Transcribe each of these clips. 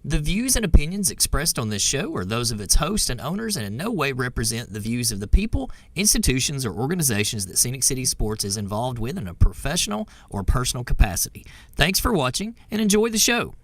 The views and opinions expressed on this show are those of its host and owners and in no way represent the views of the people, institutions, or organizations that Scenic City Sports is involved with in a professional or personal capacity. Thanks for watching and enjoy the show.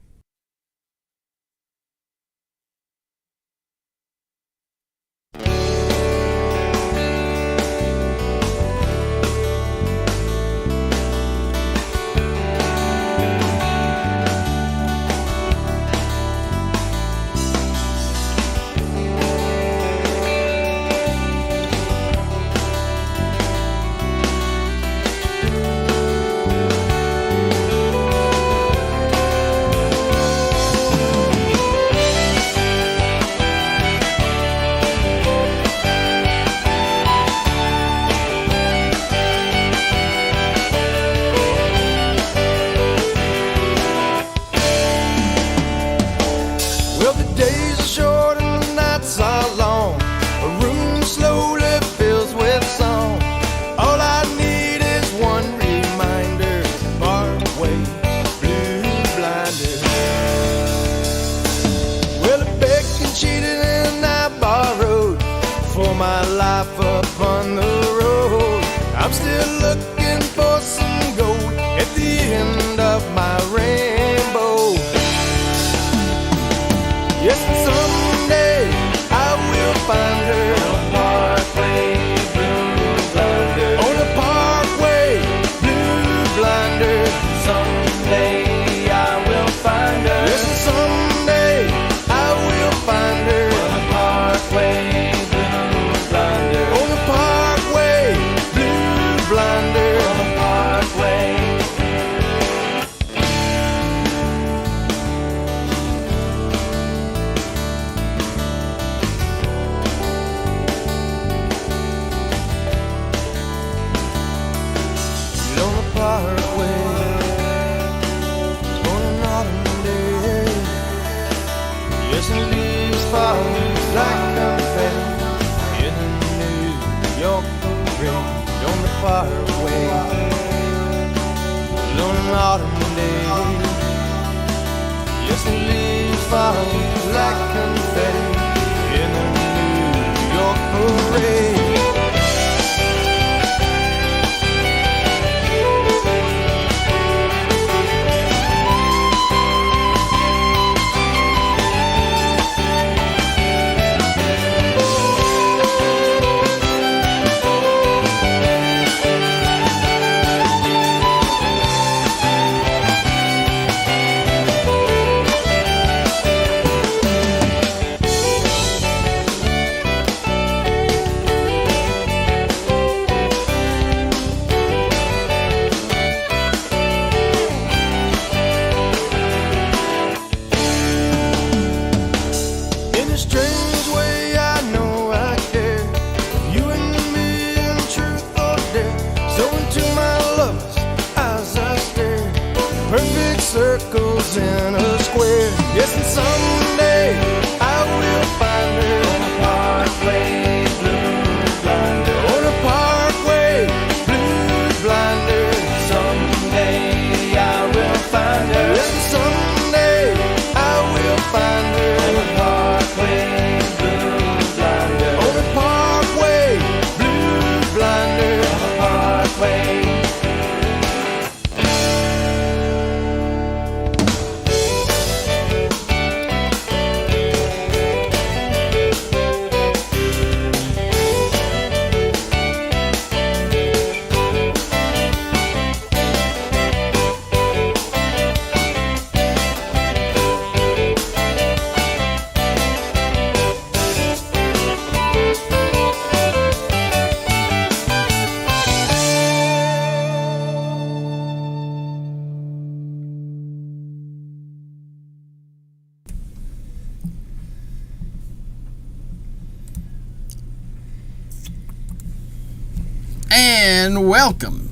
And welcome.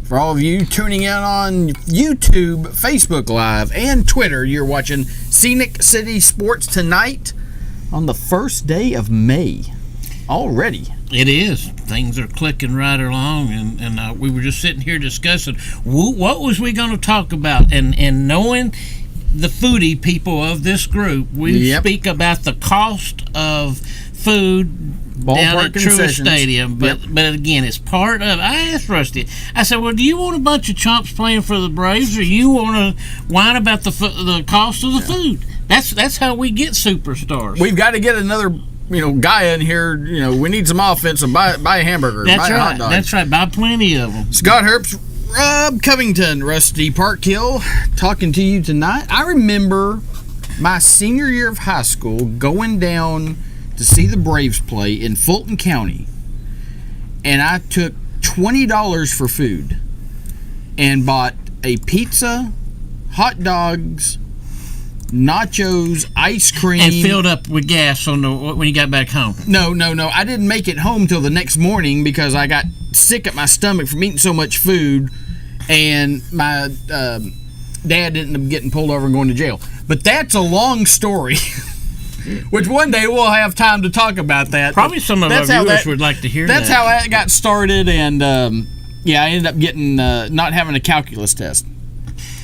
For all of you tuning in on YouTube, Facebook Live, and Twitter, you're watching Scenic City Sports tonight on the first day of May already. It is. Things are clicking right along, and we were just sitting here discussing what was we going to talk about, and knowing the foodie people of this group. We speak about the cost of food down at Truist Stadium, but again, it's part of. I asked Rusty. I said, "Well, do you want a bunch of chumps playing for the Braves, or you want to whine about the cost of the food?" That's how we get superstars. We've got to get another guy in here. We need some offense. So buy a hamburger. That's buy right. A hot dog. That's right. Buy plenty of them. Scott Herbst, Rob Covington, Rusty Parkhill, talking to you tonight. I remember my senior year of high school going down to see the Braves play in Fulton County, and I took $20 for food and bought a pizza, hot dogs, nachos, ice cream, and filled up with gas when you got back home. No. I didn't make it home till the next morning because I got sick at my stomach from eating so much food, and my dad ended up getting pulled over and going to jail. But that's a long story. Which one day we'll have time to talk about that. Probably some of our viewers would like to hear that. That's how that got started, and I ended up getting not having a calculus test.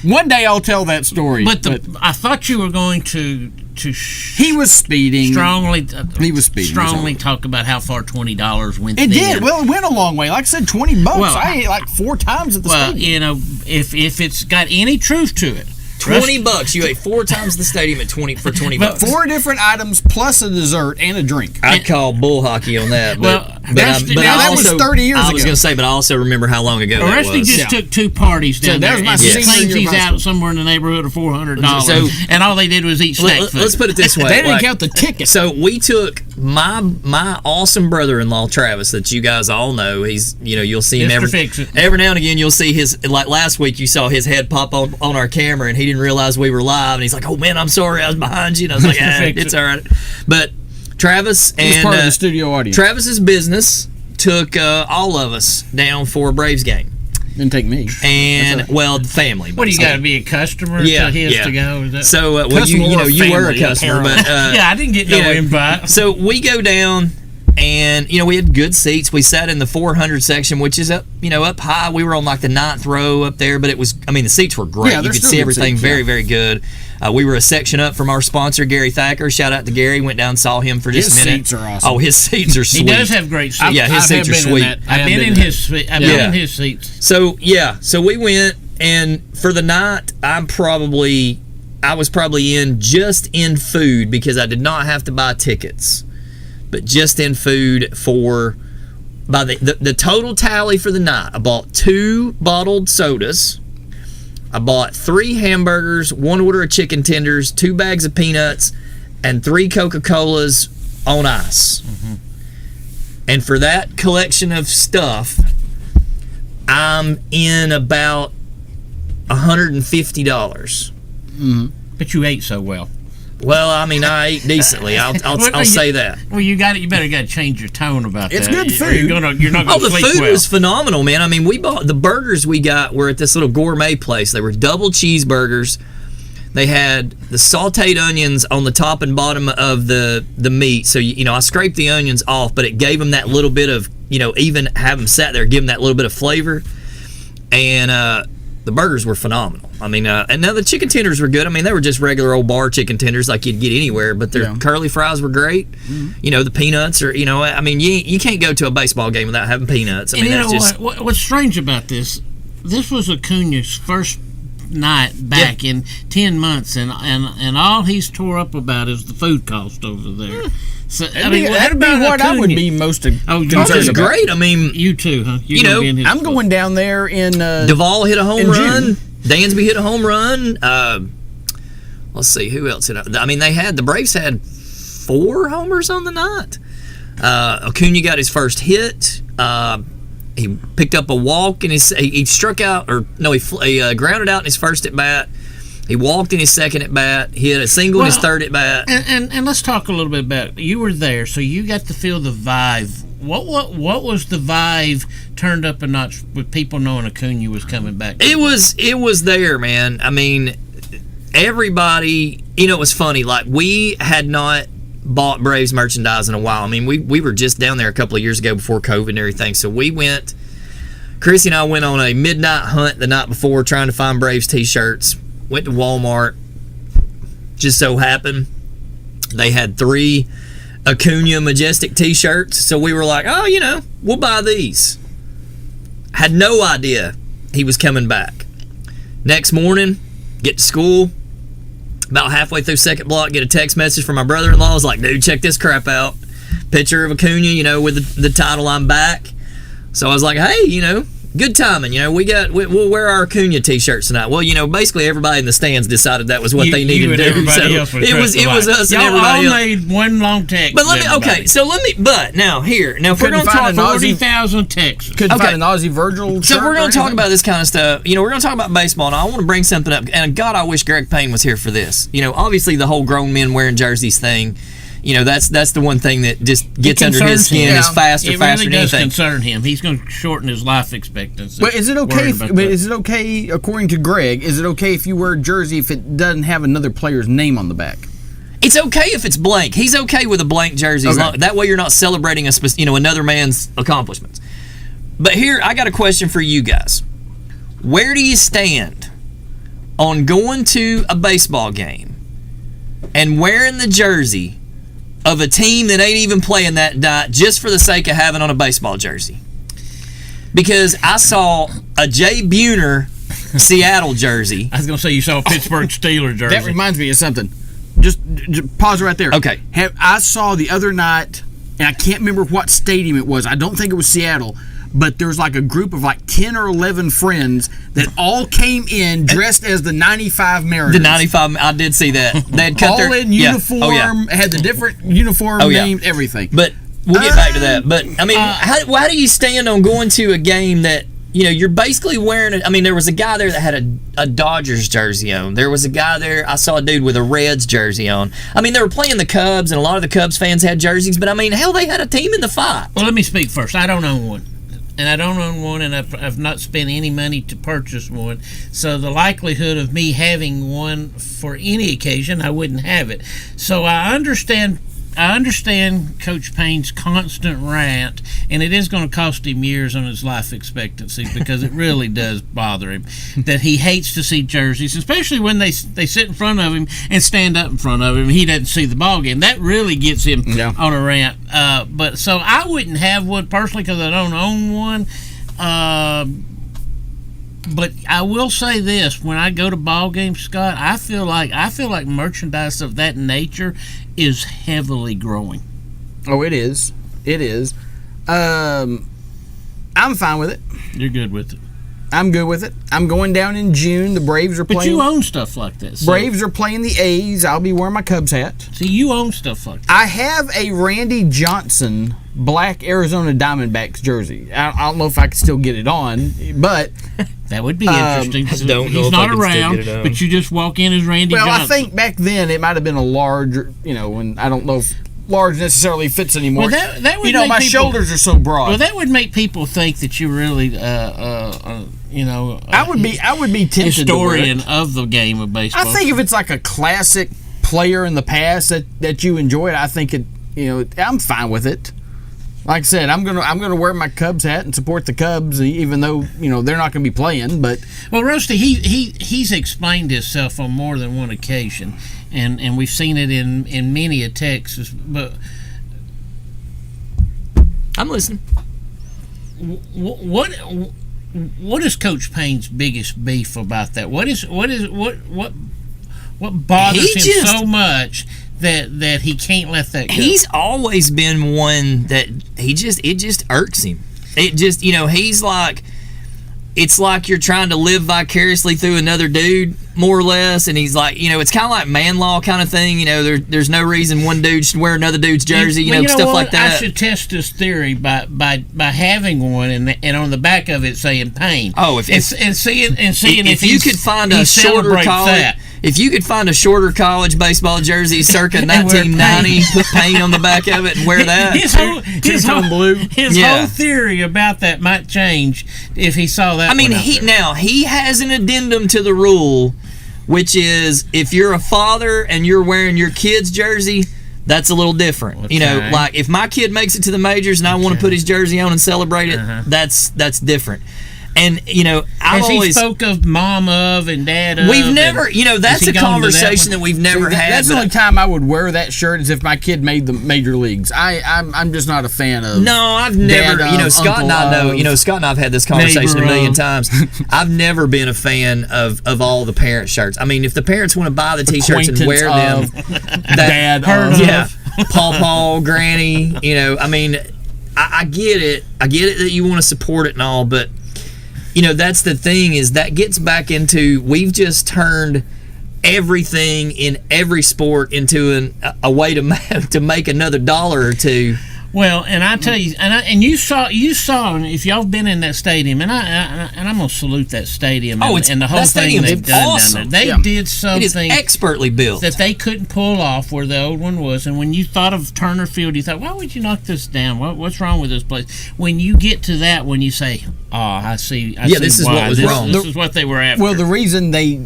One day I'll tell that story. But I thought you were going to he was speeding. He was speeding. Strongly talk about how far $20 went. It did. Well, it went a long way. Like I said, $20. Well, I ate like 4 times at the stadium. If it's got any truth to it. $20. You ate 4 times the stadium for $20. 4 different items plus a dessert and a drink. I'd call bull hockey on that. But that was 30 years ago. I was going to say, but I also remember how long ago that was. Rusty just took 2 parties down there. That was my claims he's out somewhere in the neighborhood of $400. And all they did was eat snack food. Let's put it this way. They didn't count the ticket. So we took my awesome brother-in-law Travis, that you guys all know. He's you'll see him every now and again. You'll see his, like last week you saw his head pop on our camera, and he didn't realize we were live, and he's like, "Oh man, I'm sorry, I was behind you." And I was like, "It's all right." But Travis and part of the studio audience. Travis's business took all of us down for a Braves game. Didn't take me. And the family. What do you got to be a customer? Yeah, to his to go. Is that so you were a customer, but I didn't get no invite. So we go down, and we had good seats. We sat in the 400 section, which is up up high. We were on like the 9th row up there, but it was the seats were great. You could see everything very, very good. We were a section up from our sponsor, Gary Thacker. Shout out to Gary. Went down and saw him for just a minute. His seats are awesome. Oh, his seats are sweet. He does have great seats. His seats are sweet. I've been in his seats. So we went, and for the night, I was probably in food because I did not have to buy tickets, but just in food by the total tally for the night. I bought 2 bottled sodas. I bought 3 hamburgers, 1 order of chicken tenders, 2 bags of peanuts, and 3 Coca-Colas on ice. Mm-hmm. And for that collection of stuff, I'm in about $150. Mm-hmm. But you ate so well. Well, I ate decently. I'll say that. Well, you better change your tone about it's that. It's good food. You're not going to sleep well. The food was phenomenal, man. We bought the burgers we got were at this little gourmet place. They were double cheeseburgers. They had the sautéed onions on the top and bottom of the meat. So I scraped the onions off, but it gave them that little bit of even have them sat there, give them that little bit of flavor. And the burgers were phenomenal. And now the chicken tenders were good. They were just regular old bar chicken tenders like you'd get anywhere, but their curly fries were great. Mm-hmm. The peanuts are, you can't go to a baseball game without having peanuts. What's strange about this was Acuna's first night back in 10 months, and all he's tore up about is the food cost over there. So, that'd be what I would be most concerned about. It's great. You too, huh? I'm going down there in Duvall hit a home run. June. Dansby hit a home run. Let's see who else hit. The Braves had 4 homers on the night. Acuna got his first hit. He picked up a walk and he struck out, he grounded out in his first at bat. He walked in his second at bat. He hit a single in his third at bat. And let's talk a little bit about you were there, so you got to feel the vibe. What was the vibe turned up a notch with people knowing Acuna was coming back? It was there, man. Everybody. It was funny. Like, we had not bought Braves merchandise in a while. We were just down there a couple of years ago before COVID and everything. So we went. Chrissy and I went on a midnight hunt the night before trying to find Braves t-shirts. Went to Walmart, just so happened they had 3 Acuna Majestic t-shirts, so we were like, oh, we'll buy these. Had no idea he was coming back. Next morning, get to school. About halfway through second block, get a text message from my brother-in-law. I was like, dude, check this crap out. Picture of Acuna, with the title, I'm back. So I was like, hey, good timing. We'll wear our Acuna t-shirts tonight. Well, basically everybody in the stands decided that was what they needed to do. So it was us and everybody else. Y'all made one long text. But now if we're going to talk 40,000 texts. Couldn't find an Aussie Virgil. So we're going to talk about this kind of stuff. We're going to talk about baseball, and I want to bring something up. And God, I wish Greg Payne was here for this. Obviously the whole grown men wearing jerseys thing. That's the one thing that just gets under his skin is faster than anything. It really does concern him. He's going to shorten his life expectancy. But is it okay? According to Greg, is it okay if you wear a jersey if it doesn't have another player's name on the back? It's okay if it's blank. He's okay with a blank jersey. Okay. That way you're not celebrating another man's accomplishments. But here, I got a question for you guys. Where do you stand on going to a baseball game and wearing the jersey of a team that ain't even playing that night just for the sake of having on a baseball jersey? Because I saw a Jay Buhner Seattle jersey. I was going to say you saw a Pittsburgh Steelers jersey. That reminds me of something. Just pause right there. Okay. I saw the other night, and I can't remember what stadium it was. I don't think it was Seattle, but there was like a group of like 10 or 11 friends that all came in dressed as the 95 Mariners. The 95, I did see that. They had cut all in uniform, had the different uniform named, everything. But we'll get back to that. But, I mean, how do you stand on going to a game that, you're basically wearing it? I mean, there was a guy there that had a Dodgers jersey on. There was a guy there, I saw a dude with a Reds jersey on. I mean, they were playing the Cubs, and a lot of the Cubs fans had jerseys, but, I mean, hell, they had a team in the fight. Well, let me speak first. I don't own one. And I don't own one, and I've not spent any money to purchase one. So the likelihood of me having one for any occasion, I wouldn't have it. So I understand Coach Payne's constant rant, and it is going to cost him years on his life expectancy because it really does bother him that he hates to see jerseys, especially when they sit in front of him and stand up in front of him and he doesn't see the ball game. That really gets him on a rant. But so I wouldn't have one personally because I don't own one. But I will say this: when I go to ball games, Scott, I feel like merchandise of that nature is heavily growing. Oh, it is. It is. I'm fine with it. You're good with it. I'm good with it. I'm going down in June. The Braves are playing. But you own stuff like that. So. Braves are playing the A's. I'll be wearing my Cubs hat. See, you own stuff like that. I have a Randy Johnson black Arizona Diamondbacks jersey. I don't know if I can still get it on, but that would be interesting. I don't know He's if not I can around, still get it on. but you just walk in as Randy Johnson. Well, I think back then it might have been a large, and I don't know if large necessarily fits anymore. Well, that would my make people, shoulders are so broad. Well, that would make people think that you really, I would be tempted historian to of the game of baseball. I think if it's like a classic player in the past that you enjoyed, I think I'm fine with it. Like I said, I'm gonna wear my Cubs hat and support the Cubs, even though they're not gonna be playing. But Roasty, he's explained himself on more than one occasion, and we've seen it in many a text. But I'm listening. What is Coach Payne's biggest beef about that? What bothers him so much that he can't let that go? He's always been one that it just irks him. It just he's like, it's like you're trying to live vicariously through another dude, more or less, and he's like, it's kind of like man law kind of thing. There's no reason one dude should wear another dude's jersey, stuff what? like that. I should test this theory by having one and on the back of it saying Payne. Oh, and seeing if you could find a shorter college. If you could find a shorter college baseball jersey circa 1990, put Payne on the back of it and wear that. His whole theory about that might change if he saw that. I mean, he has an addendum to the rule, which is if you're a father and you're wearing your kid's jersey, that's a little different. Okay. Like if my kid makes it to the majors and I want to put his jersey on and celebrate it, that's different. And I've Has always he spoke of mom of and dad of. We've never, that's a conversation that we've never had. That's the only time I would wear that shirt is if my kid made the major leagues. I'm just not a fan of. No, I've never. Dad, Scott and I know. Scott and I've had this conversation a million times. I've never been a fan of all the parent shirts. I mean, if the parents want to buy the T-shirts and wear them, dad, Paw, Granny. I mean, I get it. I get it that you want to support it and all, but. That's the thing is that gets back into we've just turned everything in every sport into a way to make another dollar or two. Well, and I tell you, and you saw, if y'all have been in that stadium, and I'm gonna salute that stadium. And the whole thing they've done awesome. down there. They did something. It is expertly built that they couldn't pull off where the old one was. And when you thought of Turner Field, you thought, why would you knock this down? What's wrong with this place? When you get to that one, you say, I see. This is what was wrong. This is what they were after. Well, the reason they.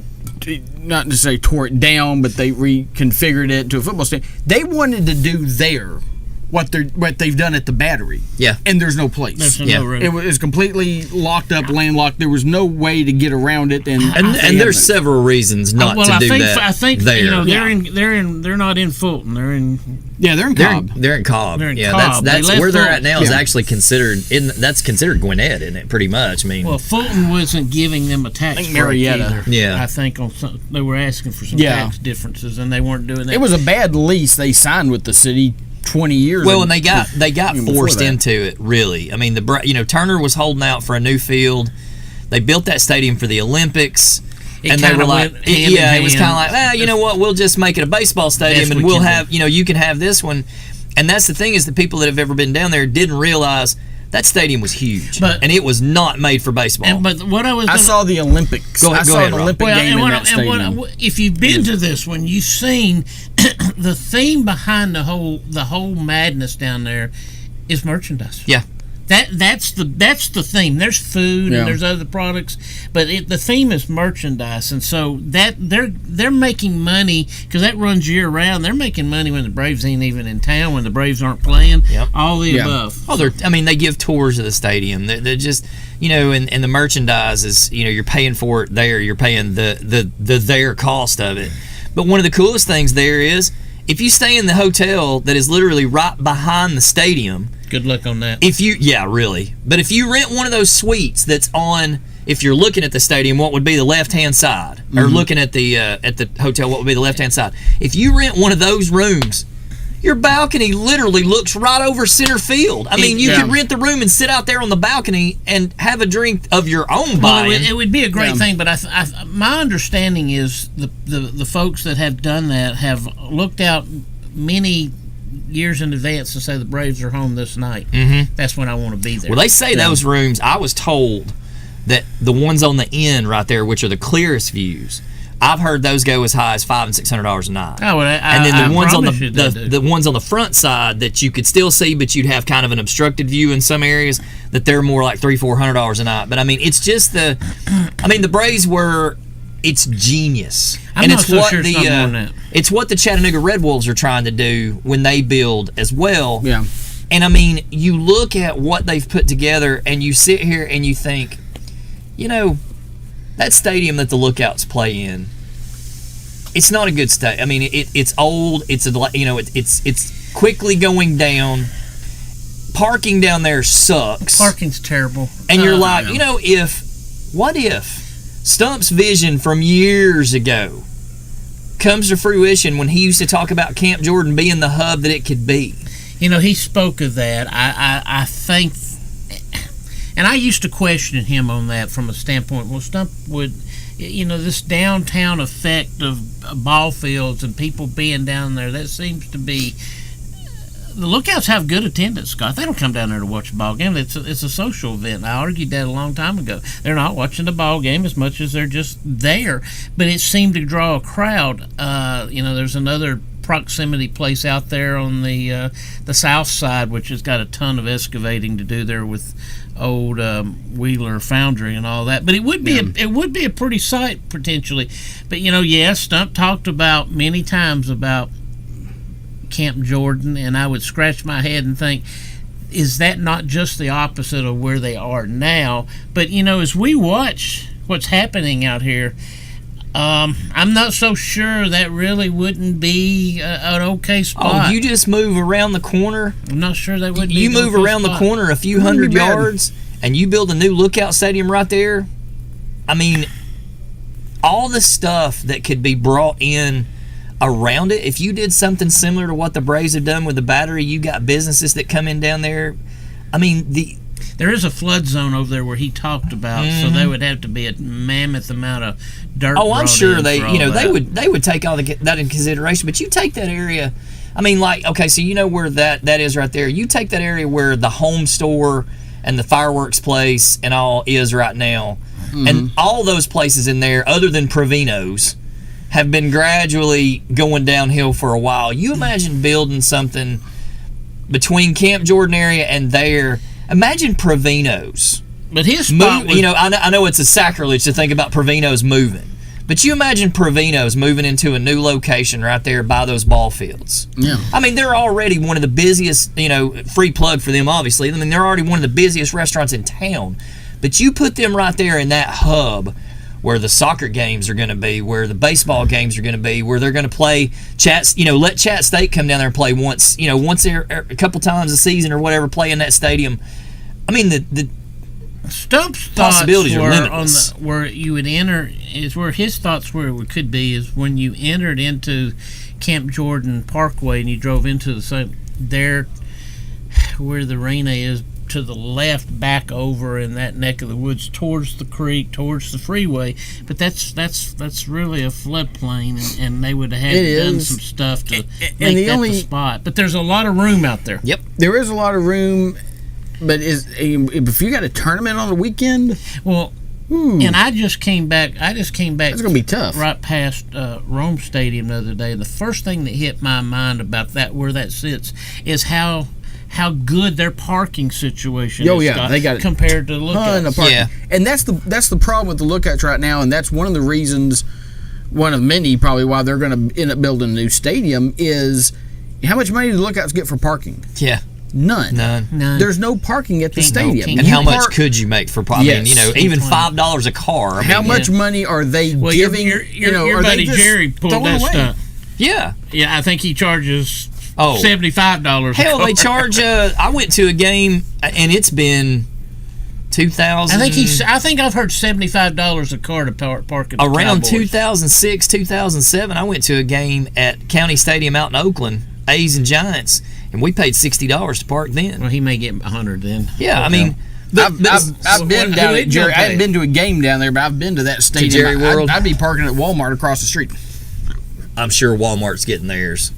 Not to say tore it down, but they reconfigured it to a football stadium. They wanted to do there what they've done at the Battery. Yeah. And there's no place. There's no room. It was completely locked up, landlocked. There was no way to get around it. And there's several reasons not to do that. I think there. They're not in Fulton. They're in Cobb. They're in Cobb. Cobb. That's where they're at now. Is Yeah. actually considered that's considered Gwinnett, isn't it? Pretty much. I mean, well, Fulton wasn't giving them a tax break Marietta. either. Yeah. I think they were asking for some tax differences, and they weren't doing that. It was a bad lease they signed with the city 20 years. Well, and they got forced into it. Really, I mean, Turner was holding out for a new field. They built that stadium for the Olympics. And they were like, it was kind of like, well, you know what? We'll just make it a baseball stadium, and we'll have, you can have this one. And that's the thing is, the people that have ever been down there didn't realize that stadium was huge, and it was not made for baseball. But what I saw the Olympics. Go ahead, an Olympic game in that stadium. If you've been to this one, you've seen the theme behind the whole madness down there is merchandise. Yeah. That's the theme. There's food and there's other products, but the theme is merchandise, and so that they're making money because that runs year round. They're making money when the Braves ain't even in town, when the Braves aren't playing. Yep. All the above. Oh, they give tours of the stadium. They're just and the merchandise is you're paying for it there. You're paying the their cost of it. But one of the coolest things there is if you stay in the hotel that is literally right behind the stadium. Good luck on that. Really. But if you rent one of those suites that's on, if you're looking at the stadium, what would be the left-hand side? Mm-hmm. Or looking at the hotel, what would be the left-hand side? If you rent one of those rooms, your balcony literally looks right over center field. I mean, you can rent the room and sit out there on the balcony and have a drink of your own buying. Well, it would be a great thing, but my understanding is the folks that have done that have looked out many years in advance to say the Braves are home this night. Mm-hmm. That's when I want to be there. Well, they say those rooms, I was told that the ones on the end right there, which are the clearest views, I've heard those go as high as $500 and $600 a night. Oh, well, and then the ones on the ones on the front side that you could still see, but you'd have kind of an obstructed view in some areas, that they're more like $300-400 a night. But I mean, it's just the Braves were. It's genius, it's what the Chattanooga Red Wolves are trying to do when they build as well. Yeah, and I mean, you look at what they've put together, and you sit here and you think, that stadium that the Lookouts play in, it's not a good stadium. I mean, it's old. It's quickly going down. Parking down there sucks. Parking's terrible, and you're like, what if Stump's vision from years ago comes to fruition when he used to talk about Camp Jordan being the hub that it could be. He spoke of that. I think, and I used to question him on that from a standpoint. Well, Stump would, this downtown effect of ball fields and people being down there, that seems to be. The Lookouts have good attendance, Scott. They don't come down there to watch a ball game. It's a social event. I argued that a long time ago. They're not watching the ball game as much as they're just there. But it seemed to draw a crowd. There's another proximity place out there on the south side, which has got a ton of excavating to do there with old Wheeler Foundry and all that. But it would be a pretty sight potentially. But Stump talked about many times about Camp Jordan, and I would scratch my head and think is that not just the opposite of where they are now? But as we watch what's happening out here, I'm not so sure that really wouldn't be an okay spot. Oh, you just move around the corner. I'm not sure that would be. You move around the corner a few hundred yards, and you build a new lookout stadium right there. I mean, all the stuff that could be brought in around it. If you did something similar to what the Braves have done with the Battery, you got businesses that come in down there. I mean, there is a flood zone over there where he talked about, so there would have to be a mammoth amount of dirt. Oh, I'm sure they would they would take all that in consideration. But you take that area. I mean, like, okay, so you know where that is right there. You take that area where the home store and the fireworks place and all is right now, and all those places in there, other than Provino's, have been gradually going downhill for a while. You imagine building something between Camp Jordan area and there. Imagine Provino's. But his spot was, I know it's a sacrilege to think about Provino's moving, but you imagine Provino's moving into a new location right there by those ball fields. Yeah. I mean, they're already one of the busiest, free plug for them, obviously. I mean, they're already one of the busiest restaurants in town. But you put them right there in that hub where the soccer games are going to be, where the baseball games are going to be, where they're going to play let Chat State come down there and play once a couple times a season or whatever, play in that stadium. I mean, the Stump's possibilities thoughts are were limitless. where you would enter is where his thoughts where it could be is when you entered into Camp Jordan Parkway and you drove into the same there where the arena is, to the left, back over in that neck of the woods towards the creek, towards the freeway. But that's really a floodplain, and they would have had done some stuff to make the spot. But there's a lot of room out there. Yep, there is a lot of room. But if you got a tournament on the weekend, and I just came back. It's gonna be tough. Right past Rome Stadium the other day. The first thing that hit my mind about that, where that sits, is how good their parking situation is. Yeah, they got compared to the lookouts. Yeah, and that's the problem with the lookouts right now, and that's one of the reasons, one of many probably why they're going to end up building a new stadium is how much money do the lookouts get for parking? Yeah. None. There's no parking at the stadium. And how much could you make for parking? Yes. I mean, even $5 a car. How much money are they giving? Your buddy Jerry pulled that stuff. Yeah. Yeah, I think he charges $75. Hell, they charge. I went to a game and it's been 2000. I think I've heard $75 a car to park at the around Cowboys. 2006, 2007. I went to a game at County Stadium out in Oakland, A's and Giants, and we paid $60 to park then. Well, he may get $100 then. Yeah, I mean. I've been down at Jerry. I haven't been to a game down there, but I've been to that stadium. To Jerry World. I'd be parking at Walmart across the street. I'm sure Walmart's getting theirs.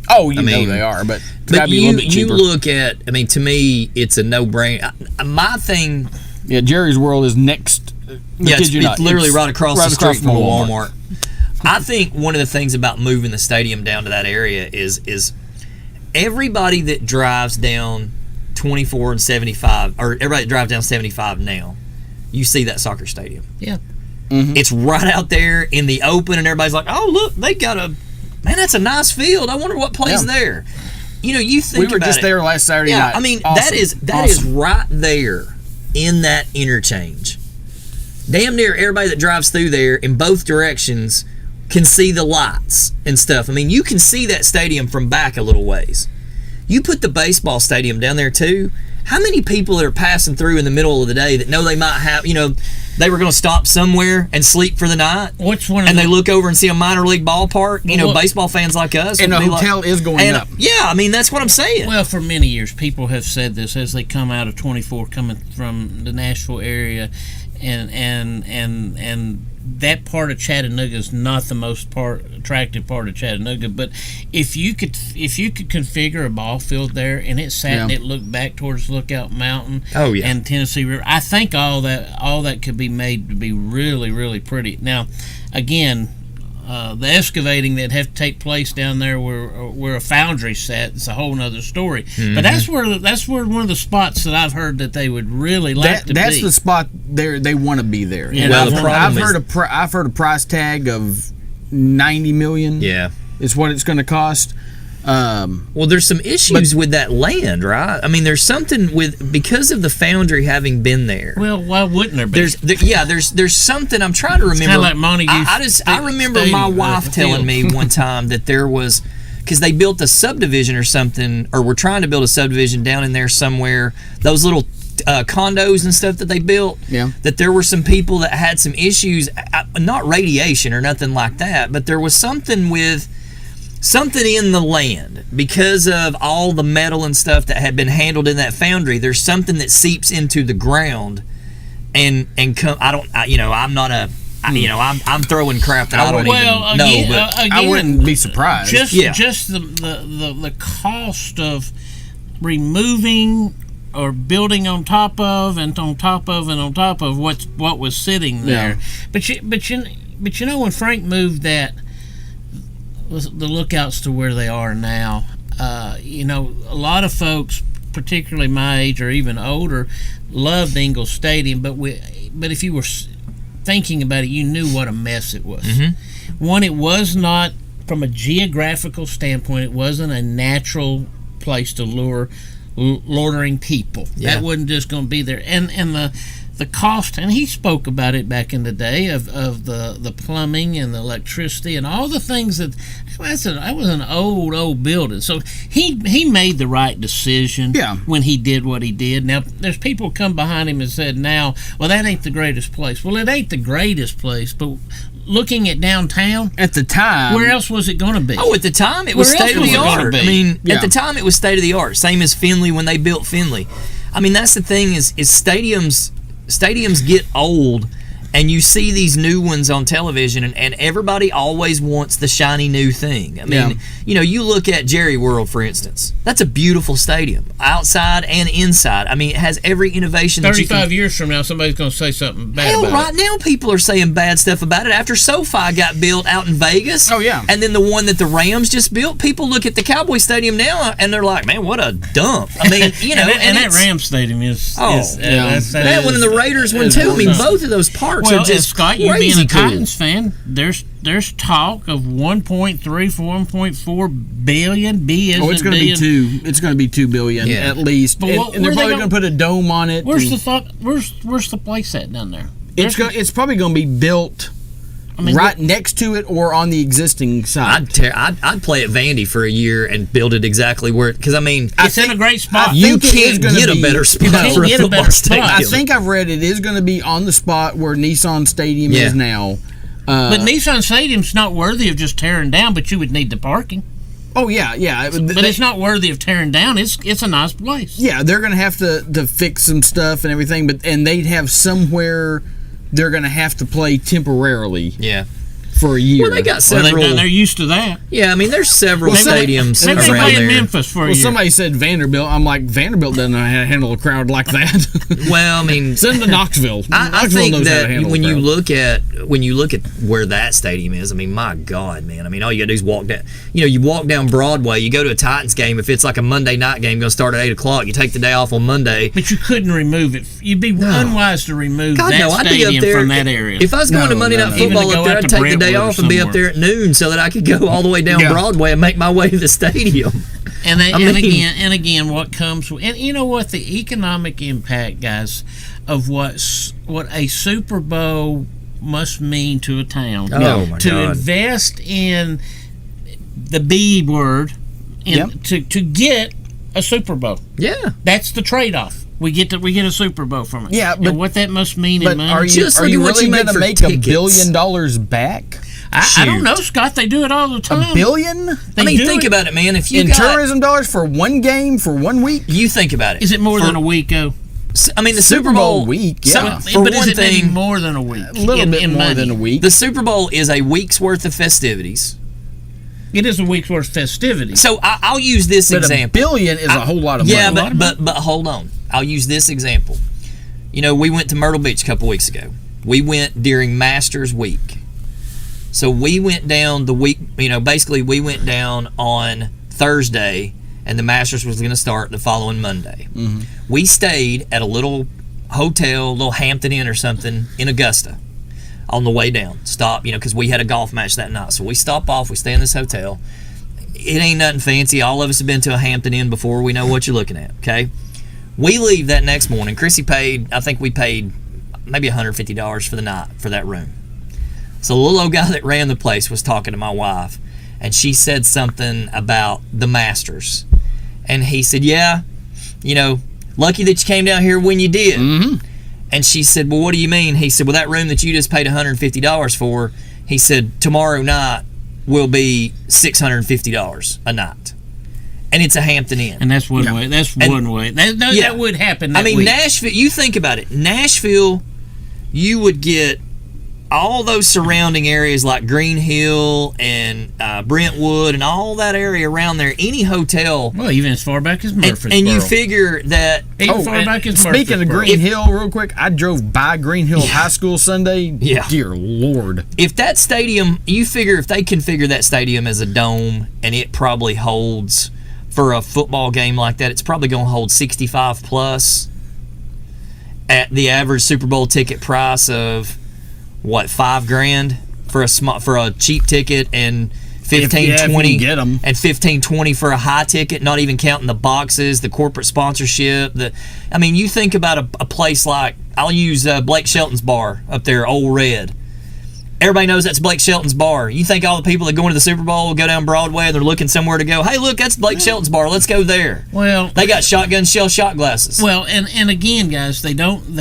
Oh, know they are, but you look at. I mean, to me, it's a no-brainer. My thing. Yeah, Jerry's World is next. It's literally right across the street from Walmart. I think one of the things about moving the stadium down to that area is everybody that drives down 24 and 75, or everybody that drives down 75 now, you see that soccer stadium. Yeah. Mm-hmm. It's right out there in the open, and everybody's like, "Oh, look, they got that's a nice field. I wonder what plays there." You think we were just there last Saturday night. I mean, awesome. that is right there in that interchange. Damn near everybody that drives through there in both directions can see the lights and stuff. I mean, you can see that stadium from back a little ways. You put the baseball stadium down there too. How many people that are passing through in the middle of the day that know they might have, they were going to stop somewhere and sleep for the night? They look over and see a minor league ballpark. Baseball fans like us. And the hotel is going up. Yeah, I mean, that's what I'm saying. Well, for many years, people have said this as they come out of 24, coming from the Nashville area, and that part of Chattanooga is not the most attractive part of Chattanooga. But if you could configure a ball field there and it sat and it looked back towards Lookout Mountain and Tennessee River, I think all that could be made to be really, really pretty. Now, again, the excavating that have to take place down there where a foundry sat, it's a whole other story. Mm-hmm. But that's where one of the spots that I've heard that they would really like to be. That's the spot they want to be there. Yeah, I've heard a price tag of $90 million. Yeah, is what it's going to cost. Well, there's some issues with that land, right? I mean, there's something because of the foundry having been there. Well, why wouldn't there be? There's something I'm trying to remember. Kind of like Montague. I remember my wife telling me one time that there was, because they built a subdivision or something, or were trying to build a subdivision down in there somewhere. Those little condos and stuff that they built. Yeah. That there were some people that had some issues, not radiation or nothing like that, but there was something in the land because of all the metal and stuff that had been handled in that foundry. There's something that seeps into the ground, and come. I'm throwing crap that I don't even know. But I wouldn't be surprised. Just the cost of removing or building on top of and on top of and on top of what was sitting there. Yeah. But you know when Frank moved the lookouts to where they are now, a lot of folks, particularly my age or even older, loved Ingalls Stadium. But if you were thinking about it, you knew what a mess it was. Mm-hmm. One, it was not, from a geographical standpoint, it wasn't a natural place to lure loitering people. Yeah. That wasn't just going to be there. And the cost, and he spoke about it back in the day of the plumbing and the electricity and all the things that was an old building. So he made the right decision when he did what he did. Now there's people come behind him and said, now, well, that ain't the greatest place. Well, it ain't the greatest place, but looking at downtown at the time, where else was it going to be? Oh, at the time it was state of the art. I mean, at the time it was state of the art. Same as Finley when they built Finley. I mean, that's the thing is stadiums get old, and you see these new ones on television, and everybody always wants the shiny new thing. I mean, you look at Jerry World, for instance. That's a beautiful stadium, outside and inside. I mean, it has every innovation. 35 years from now, somebody's going to say something bad about it. Right now, people are saying bad stuff about it. After SoFi got built out in Vegas, and then the one that the Rams just built, people look at the Cowboy Stadium now, and they're like, man, what a dump. I mean, and that Rams Stadium is that one and the Raiders one too. I mean, both of those parks are just Scott, you being a Titans fan, there's talk of 1.4 billion. It's going to be two. It's going to be $2 billion at least, and they're probably going to put a dome on it. Where's the place at down there? It's probably going to be built right next to it or on the existing site. I'd play at Vandy for a year and build it exactly where, because I mean, it's in a great spot. You can't get a better spot for a football stadium. I think I've read it is going to be on the spot where Nissan Stadium is now. But Nissan Stadium's not worthy of just tearing down, but you would need the parking. Oh, yeah. But it's not worthy of tearing down. It's a nice place. Yeah, they're going to have to fix some stuff and everything, and they'd have somewhere they're going to have to play temporarily. Yeah. For a year. Well, they got several. They're used to that. Yeah, I mean, there's several stadiums around there. Memphis for a year. Somebody said Vanderbilt. I'm like, Vanderbilt doesn't know how to handle a crowd like that. Well, I mean, send them to Knoxville. I think that when you look at where that stadium is, I mean, my God, man. I mean, all you got to do is walk down. You walk down Broadway. You go to a Titans game. If it's like a Monday night game, going to start at 8:00. You take the day off on Monday. But you couldn't remove it. You'd be unwise to remove that stadium from that area. If I was going to Monday Night Football up there, I'd take the day off and be up there at noon so that I could go all the way down Broadway and make my way to the stadium. And again, what comes with, and you know what, the economic impact, guys, of what a Super Bowl must mean to a town. Oh my to God. Invest in the B word, to get a Super Bowl. Yeah, that's the trade-off. We get a Super Bowl from it. Yeah, but and what that must mean in money. Are you really going to make $1 billion back? I don't know, Scott. They do it all the time. $1 billion? I mean, think about it, man. If you tourism dollars for one game for 1 week, you think about it. Is it more than a week? I mean, the Super Bowl week. Yeah, for one thing, maybe more than a week. A little bit more than a week. The Super Bowl is a week's worth of festivities. It is a week's worth of festivities. So I'll use this example. $1 billion is a whole lot of money. Yeah, but hold on. I'll use this example. We went to Myrtle Beach a couple weeks ago. We went during Masters Week. So we went down the week, basically we went down on Thursday, and the Masters was going to start the following Monday. Mm-hmm. We stayed at a little hotel, little Hampton Inn or something in Augusta on the way down. Stop, because we had a golf match that night. So we stop off, we stay in this hotel. it ain't nothing fancy. All of us have been to a Hampton Inn before. We know what you're looking at, okay? We leave that next morning. Chrissy I think we paid maybe $150 for the night for that room. So the little old guy that ran the place was talking to my wife, and she said something about the Masters. And he said, yeah, lucky that you came down here when you did. Mm-hmm. And she said, well, what do you mean? He said, well, that room that you just paid $150 for, he said, tomorrow night will be $650 a night. And it's a Hampton Inn. And that's one way. That's one way. That would happen that week. Nashville, you think about it. Nashville, you would get all those surrounding areas like Green Hill and Brentwood and all that area around there, any hotel. Well, even as far back as Murfreesboro. And you figure that... Speaking of Green Hill, real quick, I drove by Green Hill High School Sunday. Yeah. Dear Lord. If that stadium, you figure if they configure that stadium as a dome and it probably holds, for a football game like that, it's probably going to hold 65 plus at the average Super Bowl ticket price of... what, $5,000 for a cheap ticket and $15-20 get them. and $15-20 for a high ticket, not even counting the boxes, the corporate sponsorship. You think about a place like, I'll use Blake Shelton's bar up there, Old Red. Everybody knows that's Blake Shelton's bar. You think all the people that go into the Super Bowl go down Broadway and they're looking somewhere to go, hey, look, that's Blake Shelton's bar. Let's go there. Well, they got shotgun shell shot glasses. Well, and again, guys, they don't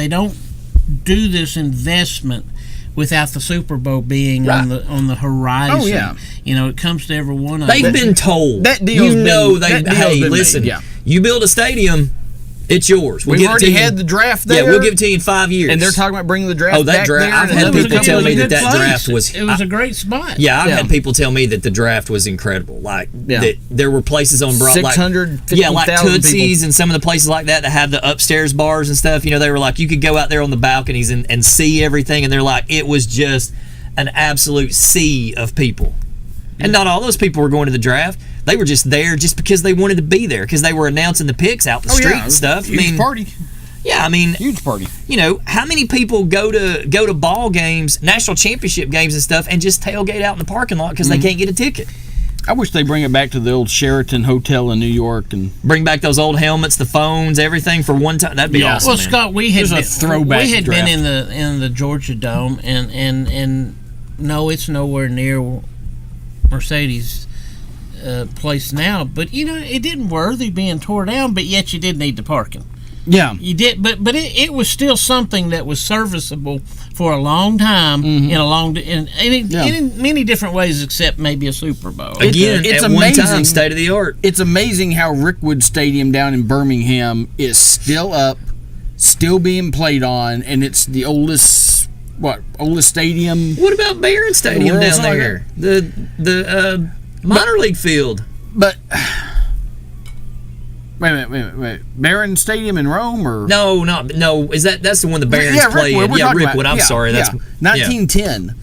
do this investment without the Super Bowl being on the horizon. Oh, yeah. It comes to every one of them. They've been told. That deal's listen, made, yeah. You build a stadium, it's yours. We've already had the draft there. Yeah, we'll give it to you in 5 years. And they're talking about bringing the draft back there. I've had people tell me that draft was... It was a great spot. Yeah, I've had people tell me that the draft was incredible. That there were places on Broadway... 650,000 like Tootsie's and some of the places like that have the upstairs bars and stuff. They were like, you could go out there on the balconies and see everything, and they're like, it was just an absolute sea of people. And not all those people were going to the draft. They were just there just because they wanted to be there, because they were announcing the picks out the street and stuff. Huge party. Yeah, huge party. How many people go to ball games, national championship games and stuff, and just tailgate out in the parking lot because they can't get a ticket? I wish they bring it back to the old Sheraton Hotel in New York and bring back those old helmets, the phones, everything for one time. That'd be awesome. Well, Scott, we had been in the Georgia Dome, and no, it's nowhere near Mercedes place now, but it didn't worthy being tore down, but yet you did need the parking. Yeah, you did, but it was still something that was serviceable for a long time in many different ways, except maybe a Super Bowl. Again, it's at amazing, one time, state of the art. It's amazing how Rickwood Stadium down in Birmingham is still up, still being played on, and it's the oldest stadium. What about Barron Stadium down there? The minor league field. But wait. Barron Stadium in Rome, or no? Is that's the one the Barons played in? Yeah, Rickwood. I'm sorry. That's 1910.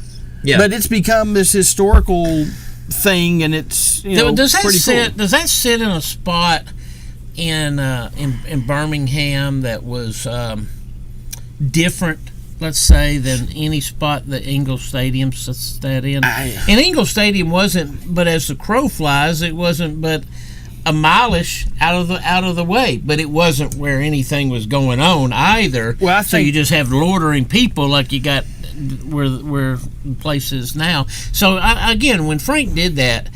Yeah, but it's become this historical thing, and it's does that pretty sit? cool. Does that sit in a spot in Birmingham that was different, let's say, than any spot that Ingalls Stadium sits that in? And Ingalls Stadium wasn't, but as the crow flies, it wasn't but a mile-ish out of the way, but it wasn't where anything was going on either. Well, so you just have loitering people like you got where the place is now. So again, when Frank did that,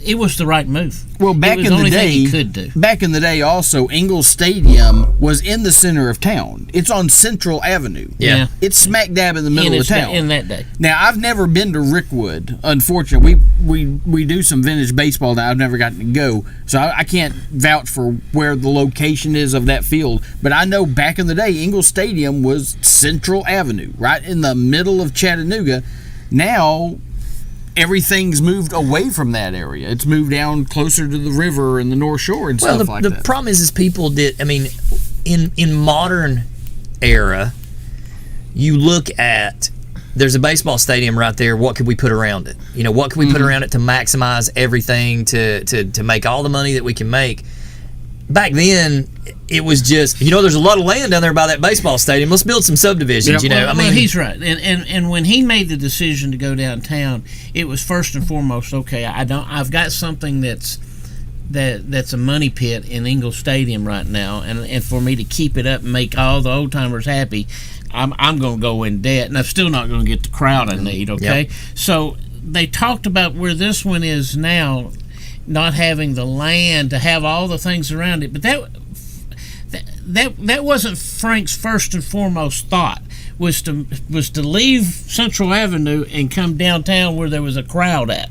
it was the right move. Well, back in the day, also Ingalls Stadium was in the center of town. It's on Central Avenue. Yeah. It's smack dab in the middle of town. In that day. Now, I've never been to Rickwood. Unfortunately, we do some vintage baseball that I've never gotten to go, so I can't vouch for where the location is of that field. But I know back in the day, Ingalls Stadium was Central Avenue, right in the middle of Chattanooga. Now everything's moved away from that area. It's moved down closer to the river and the North Shore and stuff like that. The problem is people did. In modern era, you look at, there's a baseball stadium right there. What could we put around it? What could we put around it to maximize everything to make all the money that we can make? back then it was just, there's a lot of land down there by that baseball stadium. Let's build some subdivisions. Well, he's right. And when he made the decision to go downtown, it was first and foremost, okay, I've got something that's a money pit in Ingalls Stadium right now, and for me to keep it up and make all the old timers happy, I'm going to go in debt, and I'm still not going to get the crowd I need. Okay, So they talked about where this one is now, not having the land to have all the things around it, but that wasn't Frank's first and foremost thought. Was to leave Central Avenue and come downtown where there was a crowd at.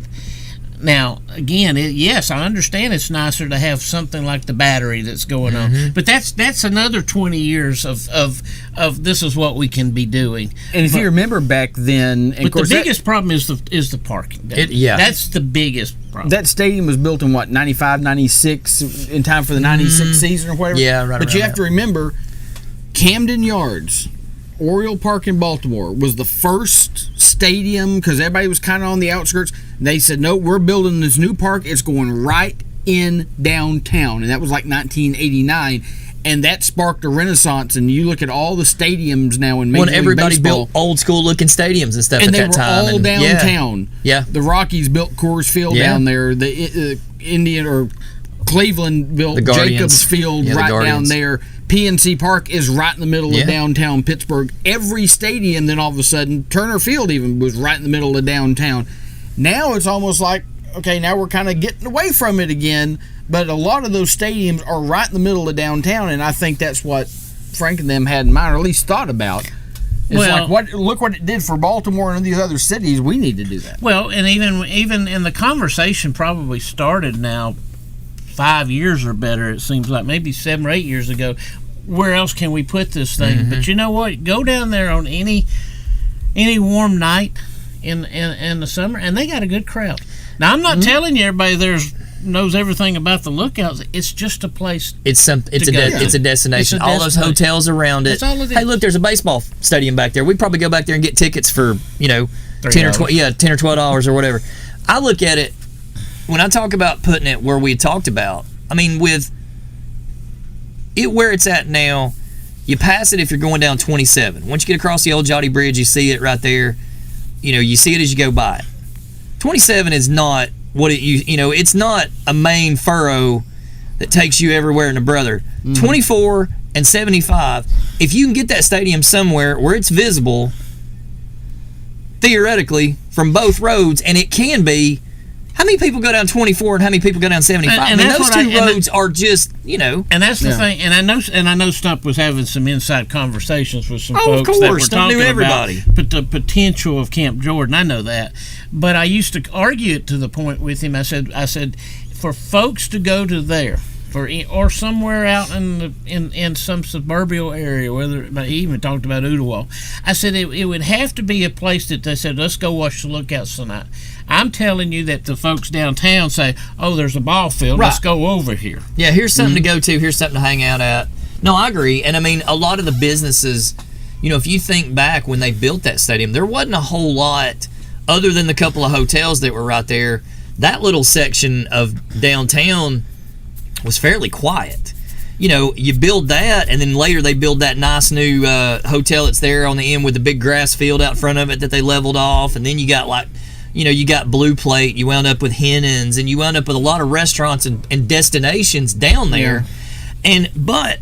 Now, again, yes, I understand it's nicer to have something like the Battery that's going on, but that's another 20 years of this is what we can be doing. And if you remember back then, but the biggest problem is the parking. That's the biggest problem. That stadium was built in 95, 96, in time for the 96 season or whatever. Yeah, right. But you have to remember, Camden Yards, Oriole Park in Baltimore, was the first stadium, because everybody was kind of on the outskirts. They said, no, we're building this new park. It's going right in downtown. And that was like 1989. And that sparked a renaissance. And you look at all the stadiums now in Major League everybody Baseball, built old school looking stadiums and stuff and at that time. And they were all downtown. Yeah. The Rockies built Coors Field down there. The Indian or Cleveland built Jacobs Field right down there. PNC Park is right in the middle of downtown Pittsburgh. Every stadium, then all of a sudden, Turner Field even was right in the middle of downtown. Now it's almost like, okay, now we're kind of getting away from it again, but a lot of those stadiums are right in the middle of downtown, and I think that's what Frank and them had in mind, or at least thought about. It's look what it did for Baltimore and these other cities. We need to do that. Well, and even in the conversation probably started now 5 years or better, it seems like, maybe 7 or 8 years ago. Where else can we put this thing? But you know what? Go down there on any warm night in the summer, and they got a good crowd. Now, I'm not telling you everybody knows everything about the Lookouts. It's just a place. It's a destination. All those hotels around it. Hey, look, there's a baseball stadium back there. We'd probably go back there and get tickets for $10 or $12 or whatever. I look at it when I talk about putting it where we talked about. I mean, with it where it's at now, you pass it if you're going down 27. Once you get across the old Jotty Bridge, you see it right there. You see it as you go by it. 27 is not what it's not a main furrow that takes you everywhere in a brother. 24 and 75, if you can get that stadium somewhere where it's visible, theoretically, from both roads, and it can be. How many people go down 24 and how many people go down 75? Those two roads are just, And that's the thing. And I know Stump was having some inside conversations with some folks of course. that were talking everybody. But the potential of Camp Jordan. I know that. But I used to argue it to the point with him. I said, for folks to go to there, or somewhere out in some suburban area, he even talked about Ooltewah. I said it would have to be a place that they said, let's go watch the Lookouts tonight. I'm telling you that the folks downtown say, oh, there's a ball field, let's go over here. Yeah, here's something to go to, here's something to hang out at. No, I agree. And I mean, a lot of the businesses, if you think back when they built that stadium, there wasn't a whole lot other than the couple of hotels that were right there. That little section of downtown was fairly quiet. You build that, and then later they build that nice new hotel that's there on the end with the big grass field out front of it that they leveled off, and then you got you got Blue Plate, you wound up with Hennon's, and you wound up with a lot of restaurants and destinations down there. But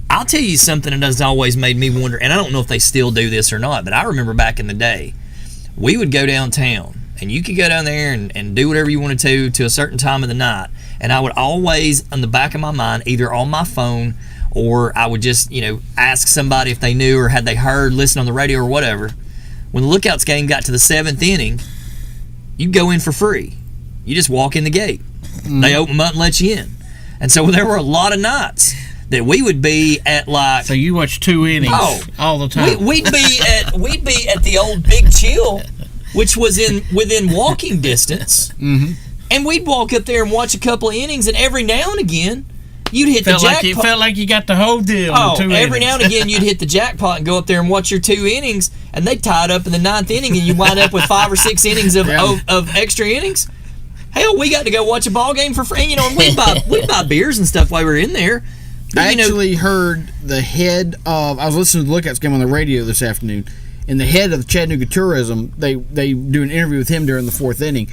I'll tell you something that has always made me wonder, and I don't know if they still do this or not, but I remember back in the day, we would go downtown, and you could go down there and do whatever you wanted to a certain time of the night. And I would always, on the back of my mind, either on my phone or I would just, ask somebody if they knew or had they heard, listen on the radio or whatever. When the Lookouts game got to the 7th inning, you'd go in for free. You just walk in the gate. They open them up and let you in. And so there were a lot of nights that we would be at like. So you watch 2 innings all the time. We'd be at the old Big Chill, which was within walking distance. And we'd walk up there and watch a couple of innings, and every now and again, you'd hit the jackpot. It felt like you got the whole deal. Every now and again, you'd hit the jackpot and go up there and watch your 2 innings, and they tied up in the 9th inning, and you wind up with 5 or 6 innings of extra innings. Hell, we got to go watch a ball game for free. And we'd buy beers and stuff while we were in there. But, I actually heard the head of. I was listening to the Lookouts game on the radio this afternoon, and the head of Chattanooga Tourism. They do an interview with him during the fourth inning,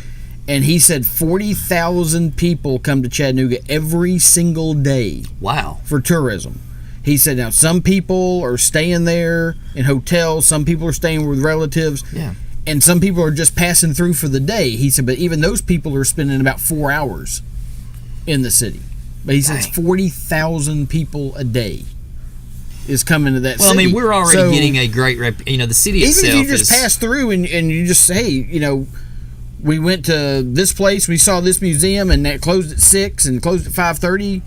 and he said 40,000 people come to Chattanooga every single day. Wow. For tourism. He said now some people are staying there in hotels, some people are staying with relatives. Yeah. And some people are just passing through for the day. He said, but even those people are spending about 4 hours in the city. But he says 40,000 people a day is coming to that city. Well, I mean, we're already getting a great the city itself. Even if you just pass through and you just say, hey, we went to this place, we saw this museum, and that closed at 6 and closed at 5:30.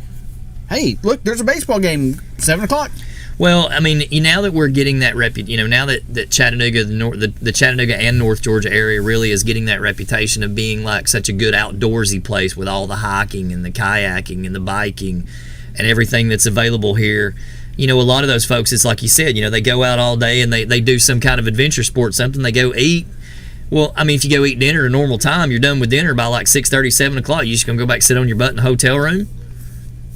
Hey, look, there's a baseball game 7 o'clock. Well, I mean, now that we're getting that now that Chattanooga, the Chattanooga and North Georgia area really is getting that reputation of being like such a good outdoorsy place with all the hiking and the kayaking and the biking and everything that's available here. A lot of those folks, it's like you said, they go out all day and they do some kind of adventure sport, something. They go eat. Well, I mean, if you go eat dinner at a normal time, you're done with dinner by like 6:30, 7 o'clock. You just going to go back and sit on your butt in the hotel room?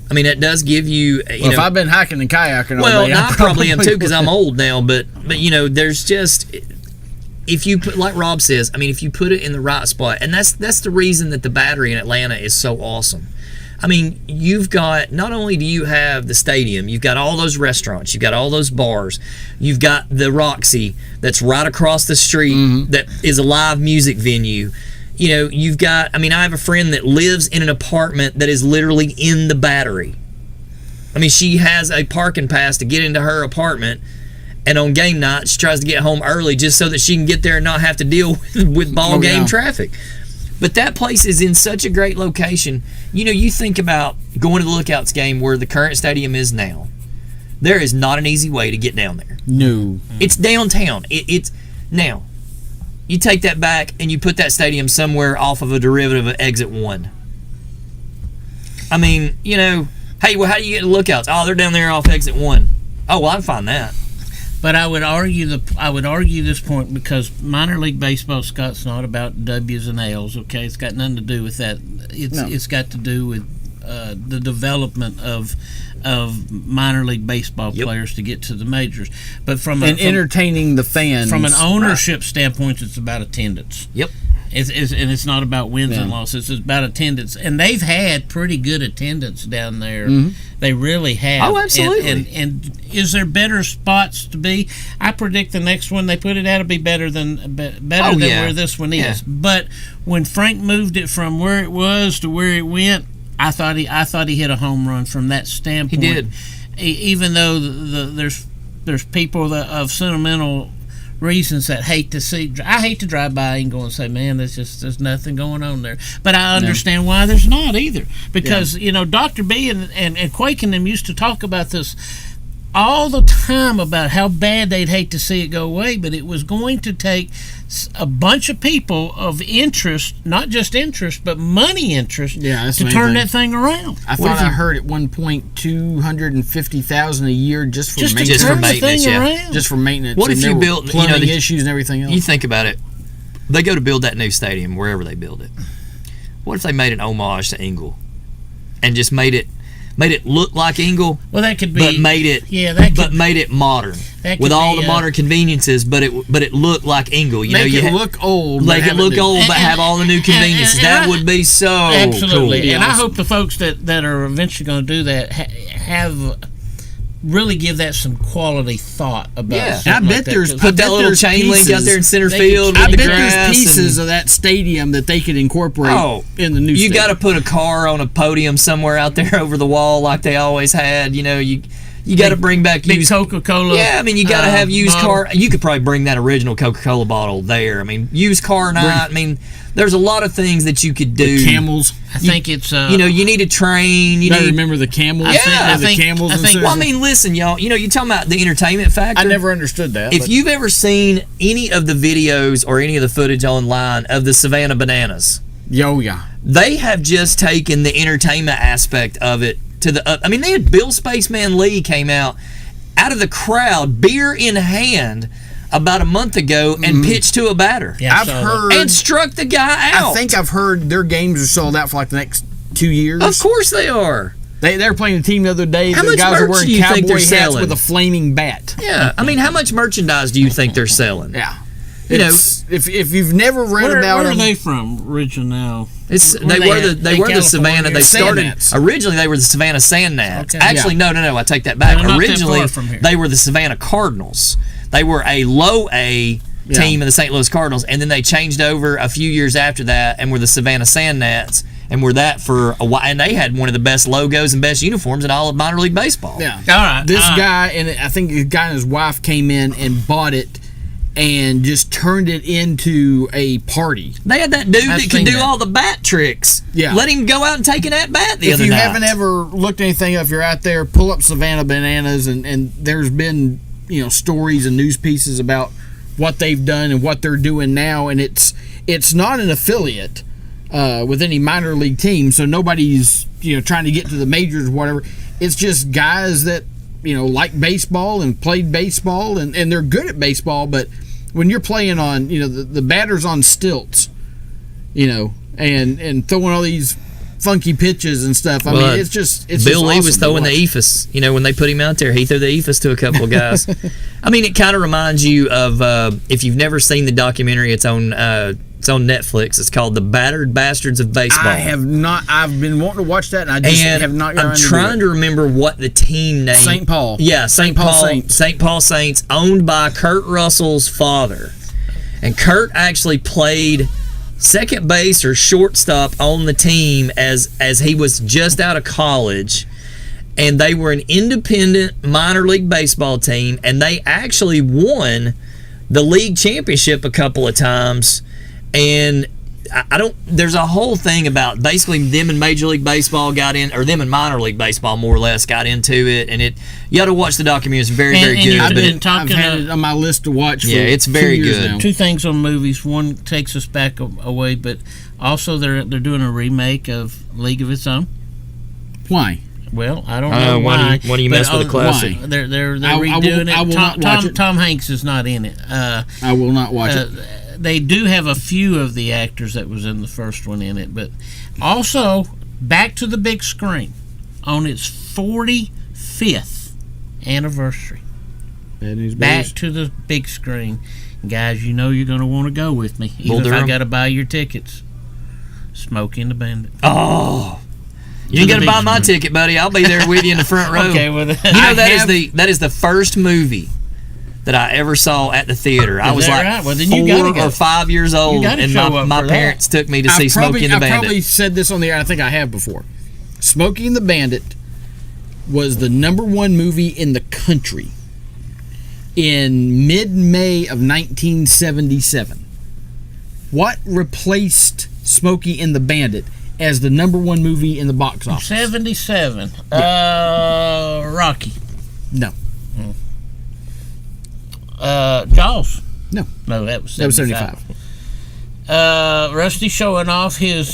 I mean, it does give you. If I've been hiking and kayaking all day, I probably am too because I'm old now. But there's just, if you put, like Rob says, I mean, if you put it in the right spot, and that's the reason that the Battery in Atlanta is so awesome. I mean, you've got, not only do you have the stadium, you've got all those restaurants, you've got all those bars, you've got the Roxy that's right across the street that is a live music venue. You've got, I mean, I have a friend that lives in an apartment that is literally in the Battery. I mean, she has a parking pass to get into her apartment, and on game night, she tries to get home early just so that she can get there and not have to deal with ball game traffic. But that place is in such a great location. You think about going to the Lookouts game where the current stadium is now. There is not an easy way to get down there. No. It's downtown. It's now. You take that back and you put that stadium somewhere off of a derivative of Exit 1. I mean, hey, well, how do you get to Lookouts? Oh, they're down there off Exit 1. Oh, well, I'd find that. But I would argue this point because minor league baseball, Scott's not about W's and L's. Okay, it's got nothing to do with that. It's got to do with the development of minor league baseball players to get to the majors. But from entertaining the fans from an ownership standpoint, it's about attendance. Yep. It's not about wins and losses. It's about attendance, and they've had pretty good attendance down there. They really have. Oh, absolutely. And is there better spots to be? I predict the next one they put it out to be better than where this one is. But when Frank moved it from where it was to where it went, I thought he hit a home run from that standpoint. He did. Even though there's people that of sentimental reasons that hate to see. I hate to drive by and go and say, man, there's nothing going on there. But I understand why there's not either. Because, Dr. B and Quake and them used to talk about this all the time about how bad they'd hate to see it go away, but it was going to take a bunch of people of interest, not just interest, but money interest, to turn that thing around. I thought I heard at one point $250,000 a year just for maintenance. Just for maintenance, Just for maintenance. What if you built plumbing issues and everything else? You think about it. They go to build that new stadium wherever they build it. What if they made an homage to Engle and just made it look like Engle? Well, that could be. But made it modern with all the modern conveniences. But it looked like Engle. Make it look old. Make it look old, but have all the new conveniences. That would be so absolutely cool. And I hope the folks that are eventually going to do that have really give that some quality thought about. Yeah, I bet there's put that little chain link out there in center field. I bet there's pieces of that stadium that they could incorporate in the new stadium. You got to put a car on a podium somewhere out there over the wall like they always had. You got to bring back used Coca-Cola. Yeah, I mean, you got to have used car. You could probably bring that original Coca-Cola bottle there. I mean, used car night. I mean, there's a lot of things that you could do. The camels. I think it's. You need a train. You remember the camels. Yeah, the camels. Well, I mean, listen, y'all. You're talking about the entertainment factor. I never understood that. If you've ever seen any of the videos or any of the footage online of the Savannah Bananas, they have just taken the entertainment aspect of it to the. I mean, they had Bill Spaceman Lee came out of the crowd, beer in hand, about a month ago and pitched to a batter. Yeah, I've heard and struck the guy out. I think I've heard their games are sold out for like the next 2 years. Of course they are. They're playing a team the other day. How The much guys are merch wearing do you think cowboy they're hats selling? with a flaming bat. Yeah, I mean, how much merchandise do you think they're selling? Yeah. You know, if you've never read Where about are them, they from originally? they were the Savannah. They started Sandgnats. originally. They were the Savannah Sandgnats. Okay. Actually, no. I take that back. They're not that Originally, far from here. they were the Savannah Cardinals. They were a low A team of the St. Louis Cardinals, and then they changed over a few years after that and were the Savannah Sandgnats, and were that for a while. And they had one of the best logos and best uniforms in all of minor league baseball. yeah. All right. This guy, and I think the guy and his wife came in and bought it and just turned it into a party. They had that dude I've that could seen do that. all the bat tricks. Yeah. Let him go out and take an at bat the If other you night. haven't ever looked anything up, if you're out there, pull up Savannah Bananas, and there's been stories and news pieces about what they've done and what they're doing now, and it's not an affiliate with any minor league team, so nobody's trying to get to the majors or whatever. It's just guys that like baseball and played baseball, and they're good at baseball, but when you're playing on the batter's on stilts, and throwing all these funky pitches and stuff. I mean, it's Bill Lee awesome was to throwing the watch. ephus. When they put him out there, he threw the ephus to a couple of guys. I mean, it kind of reminds you of if you've never seen the documentary. It's on Netflix. It's called "The Battered Bastards of Baseball." I have not. I've been wanting to watch that, and I just have not gotten I'm trying to remember what the team name. St. Paul. Yeah, St. Paul Paul Saints. St. Paul Saints, owned by Kurt Russell's father, and Kurt actually played second base or shortstop on the team as he was just out of college, and they were an independent minor league baseball team, and they actually won the league championship a couple of times. And I don't. There's a whole thing about basically them and Major League Baseball got in, or them and minor league baseball more or less got into it. And you got to watch the documentary. It's very very good. I've but been talking I've had it on my list to watch. For Yeah, it's 2 very years good. now. two things on movies. One takes us back away, but also they're doing a remake of League of Its Own. Why? Well, I don't know why. why do you but mess with a classic? Why? They're I will redoing it. not watch it. Tom Hanks is not in it. I will not watch it. They do have a few of the actors that was in the first one in it, but also back to the big screen on its 45th anniversary. Bad news Back bears. to the big screen. Guys, you're going to want to go with me, even if I Durham. got to buy your tickets. Smokey and the Bandit. Oh, you ain't got to buy my ticket, buddy. I'll be there with you in the front row. Okay, well, that is the first movie that I ever saw at the theater. I was that like right? Well, then you gotta 4 go. or 5 years old, gotta and show up my for that. parents took me to see Smokey and the I Bandit. probably said this on the air. I think I have before. Smokey and the Bandit was the #1 movie in the country in mid-May of 1977. What replaced Smokey and the Bandit as the #1 movie in the box office? 77. Rocky. No. Jaws. No. No, that was That was 75. 75. Rusty showing off his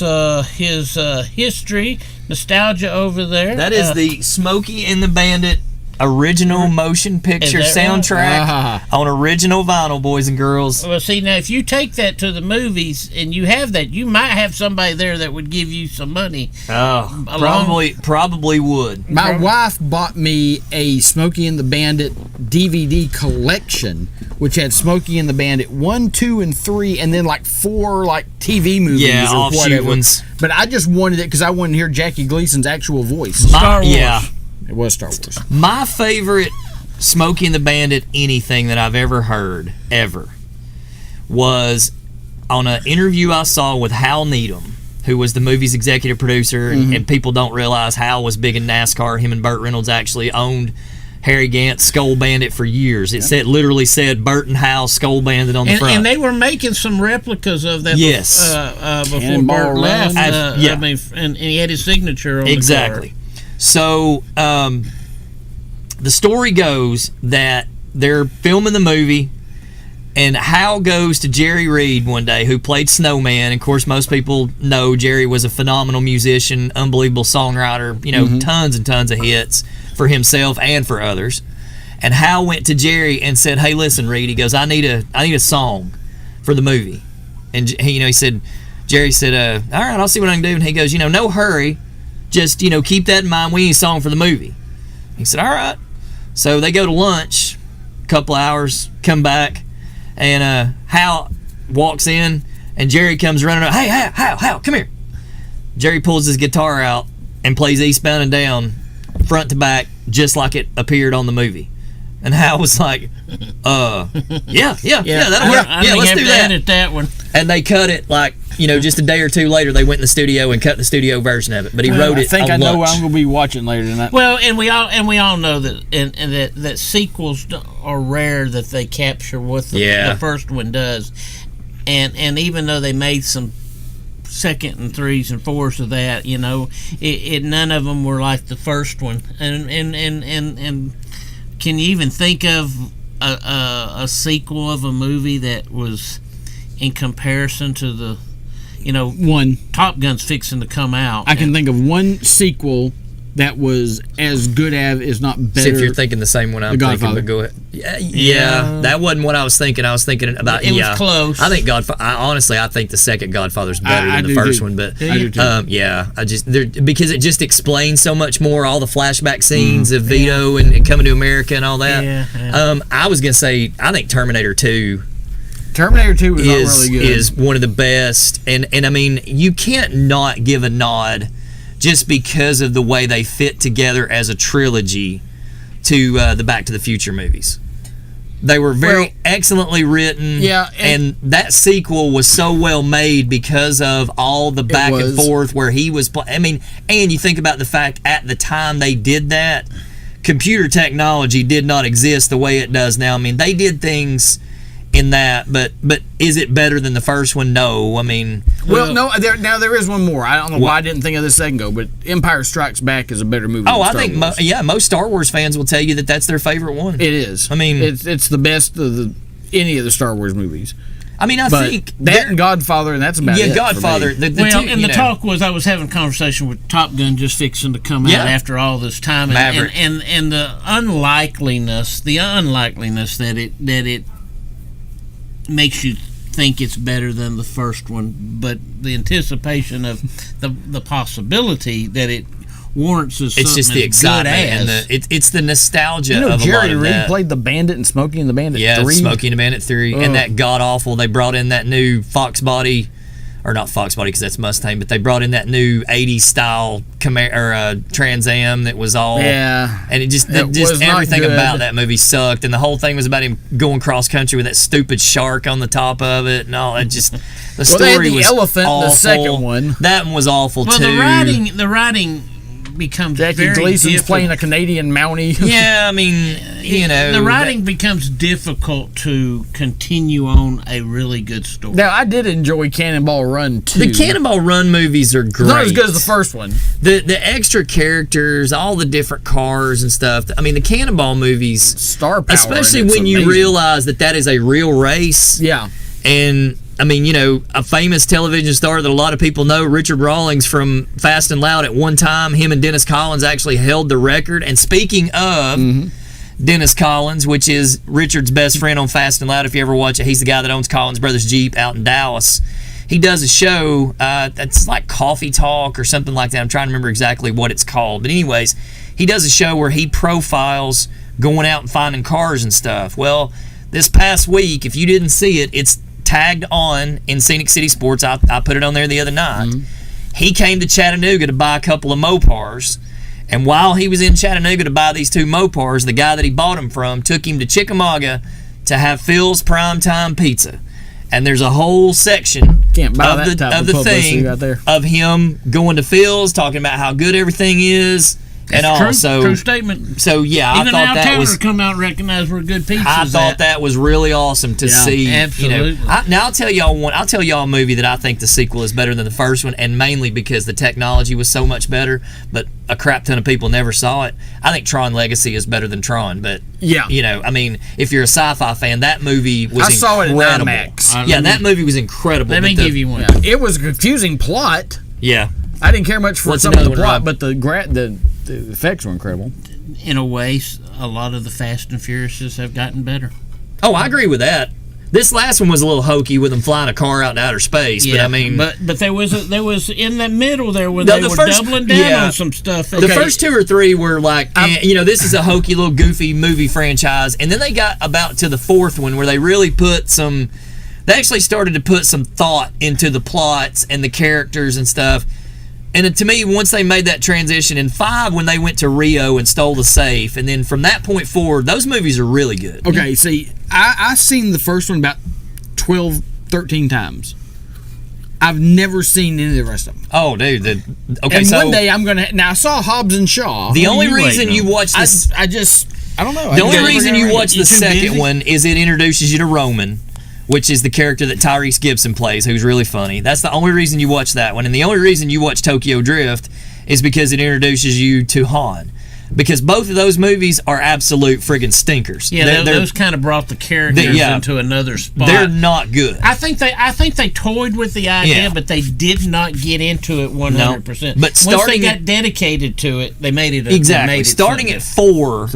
history, nostalgia over there. That is the Smokey and the Bandit original motion picture Is that right? soundtrack on original vinyl, boys and girls. Well, see, now if you take that to the movies and you have that, you might have somebody there that would give you some money. Oh, Along- probably would. My wife bought me a Smokey and the Bandit DVD collection, which had Smokey and the Bandit 1, 2, and 3, and then like 4 like TV movies Yeah, or offshoot whatever. ones. But I just wanted it because I wanted to hear Jackie Gleason's actual voice. Star Wars. Yeah. It was Star Wars. My favorite Smokey and the Bandit anything that I've ever heard, ever, was on an interview I saw with Hal Needham, who was the movie's executive producer, and people don't realize Hal was big in NASCAR. Him and Burt Reynolds actually owned Harry Gant's Skull Bandit for years. It literally said Burt and Hal Skull Bandit on the front. And they were making some replicas of that Yes. before Cannonball Burt left. Run. Yeah. I mean, and he had his signature on Exactly. So the story goes that they're filming the movie, and Hal goes to Jerry Reed one day, who played Snowman. Of course, most people know Jerry was a phenomenal musician, unbelievable songwriter, tons and tons of hits for himself and for others. And Hal went to Jerry and said, "Hey, listen, Reed." He goes, "I need a song for the movie." And he said, Jerry said, "All right, I'll see what I can do." And he goes, "No hurry, just keep that in mind. We need a song for the movie." He said, "All right." So they go to lunch, a couple hours, come back, and Hal walks in, and Jerry comes running up. "Hey, Hal, come here." Jerry pulls his guitar out and plays Eastbound and Down, front to back, just like it appeared on the movie. And Hal was like, yeah, that'll work. Yeah, let's do that. Edit that one. And they cut it just a day or two later. They went in the studio and cut the studio version of it. But he wrote it. I think on I know lunch. what I'm going to be watching later tonight. Well, and we all know that that sequels are rare that they capture what the first one does. And even though they made some second and threes and fours of that, none of them were like the first one. And can you even think of a sequel of a movie that was in comparison to the, one Top Gun's fixing to come out? I can think of one sequel that was as good as, if not better. See if you're thinking the same one I'm thinking, but go ahead. Yeah, that wasn't what I was thinking. I was thinking about. It was close. I think Godfather. Honestly, I think the second Godfather's better than the first one. But I do too. Because it just explains so much more. All the flashback scenes of Vito and coming to America and all that. Yeah. I was gonna say I think Terminator 2. Terminator 2 was not really good. Is one of the best, and I mean you can't not give a nod just because of the way they fit together as a trilogy to the Back to the Future movies. They were very excellently written, and that sequel was so well made because of all the back and forth where he was and you think about the fact at the time they did that, computer technology did not exist the way it does now. I mean, they did things in that, but is it better than the first one? No. I mean, there is one more. I don't know why I didn't think of this a second ago, but Empire Strikes Back is a better movie. Oh, I think most Star Wars fans will tell you that that's their favorite one. It is. I mean, it's the best of any of the Star Wars movies. I mean, I think that and Godfather, and that's about it. Yeah, Godfather. The talk was I was having a conversation with Top Gun just fixing to come out after all this time, and the unlikeliness that it makes you think it's better than the first one, but the anticipation of the possibility that it warrants is it's just the excitement and it's the nostalgia of Jerry a lot of Reed that. Played the Bandit and Smokey and the Bandit 3. Yeah, Smokey and the Bandit 3, and that god awful. They brought in that new Fox body, or not Fox body because that's Mustang, but they brought in that new '80s style Trans Am that was all and it just everything about that movie sucked, and the whole thing was about him going cross country with that stupid shark on the top of it, and all that. Just the story was elephant awful. The second one, that one was awful too. The writing becomes Jackie very Gleason's different. playing a Canadian Mountie. Yeah, I mean, the writing becomes difficult to continue on a really good story. Now, I did enjoy Cannonball Run too. The Cannonball Run movies are great. Not as good as the first one. The extra characters, all the different cars and stuff. I mean, the Cannonball movies, star power, especially when you realize that is a real race. Yeah, and I mean, a famous television star that a lot of people know, Richard Rawlings from Fast and Loud, at one time, him and Dennis Collins actually held the record. And speaking of Dennis Collins, which is Richard's best friend on Fast and Loud, if you ever watch it, he's the guy that owns Collins Brothers Jeep out in Dallas. He does a show that's like Coffee Talk or something like that. I'm trying to remember exactly what it's called. But anyways, he does a show where he profiles going out and finding cars and stuff. Well, this past week, if you didn't see it, it's tagged on in Scenic City Sports. I put it on there the other night. He came to Chattanooga to buy a couple of Mopars, and while he was in Chattanooga to buy these two Mopars, the guy that he bought them from took him to Chickamauga to have Phil's Primetime Pizza. And there's a whole section of the thing right there. Of him going to Phil's, talking about how good everything is. And also, true statement. So yeah, even I thought that was come out and recognize we're good pizzas. I thought that was really awesome to see. Absolutely. Now I'll tell y'all a movie that I think the sequel is better than the first one, and mainly because the technology was so much better. But a crap ton of people never saw it. I think Tron Legacy is better than Tron. But I mean, if you're a sci-fi fan, that movie was incredible. Saw it in IMAX. That movie was incredible. Let me give you one. It was a confusing plot. Yeah. I didn't care much for some of the plot, but the effects were incredible. in a way, a lot of the Fast and Furiouses have gotten better. Oh, I agree with that. This last one was a little hokey with them flying a car out in outer space, but I mean, but there was in the middle there where they were doubling down on some stuff. The first 2 or 3 were like, this is a hokey little goofy movie franchise, and then they got about to the 4th one where they really they actually started to put some thought into the plots and the characters and stuff. And to me, once they made that transition in 5, when they went to Rio and stole the safe, and then from that point forward, those movies are really good. Okay, see, I've seen the first one about 12, 13 times. I've never seen any of the rest of them. Oh, dude. One day I'm going to... Now, I saw Hobbs and Shaw. The only reason you watch this... I don't know. The only reason you watch the second one is it introduces you to Roman, which is the character that Tyrese Gibson plays, who's really funny. That's the only reason you watch that one. And the only reason you watch Tokyo Drift is because it introduces you to Han. Because both of those movies are absolute friggin' stinkers. Yeah, those kind of brought the characters into another spot. They're not good. I think they toyed with the idea, but they did not get into it 100%. No. But once they got dedicated to it, they made it exactly. Starting at 4,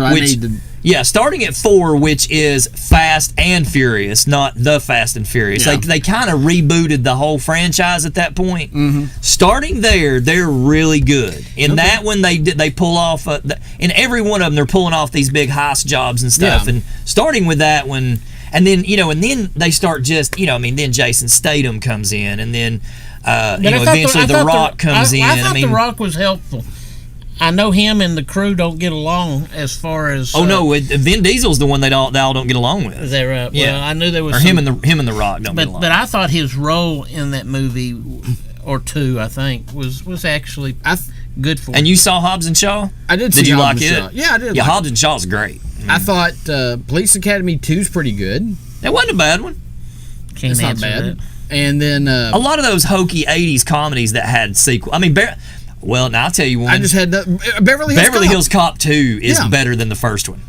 starting at 4, which is Fast and Furious, not the Fast and Furious. Yeah. They kind of rebooted the whole franchise at that point. Mm-hmm. Starting there, they're really good. In that one, they pull off. In every one of them, they're pulling off these big heist jobs and stuff. Yeah. And starting with that one, and then they start just then Jason Statham comes in, and then eventually The Rock comes in. I thought The Rock was helpful. I know him and the crew don't get along as far as. Vin Diesel's the one they all don't get along with. Is that right? Yeah. Well, I knew there was. Or him and the Rock don't get along. But I thought his role in that movie, or 2, I think, was actually good for him. And you saw Hobbs and Shaw? I did. Did you like it? Shaw. Yeah, I did. Yeah, Hobbs and Shaw's great. I thought Police Academy 2's pretty good. It wasn't a bad one. It's not bad. That. And then a lot of those hokey '80s comedies that had sequel. I mean, well, now I'll tell you one. I just had Beverly Hills Cop 2 is better than the first one.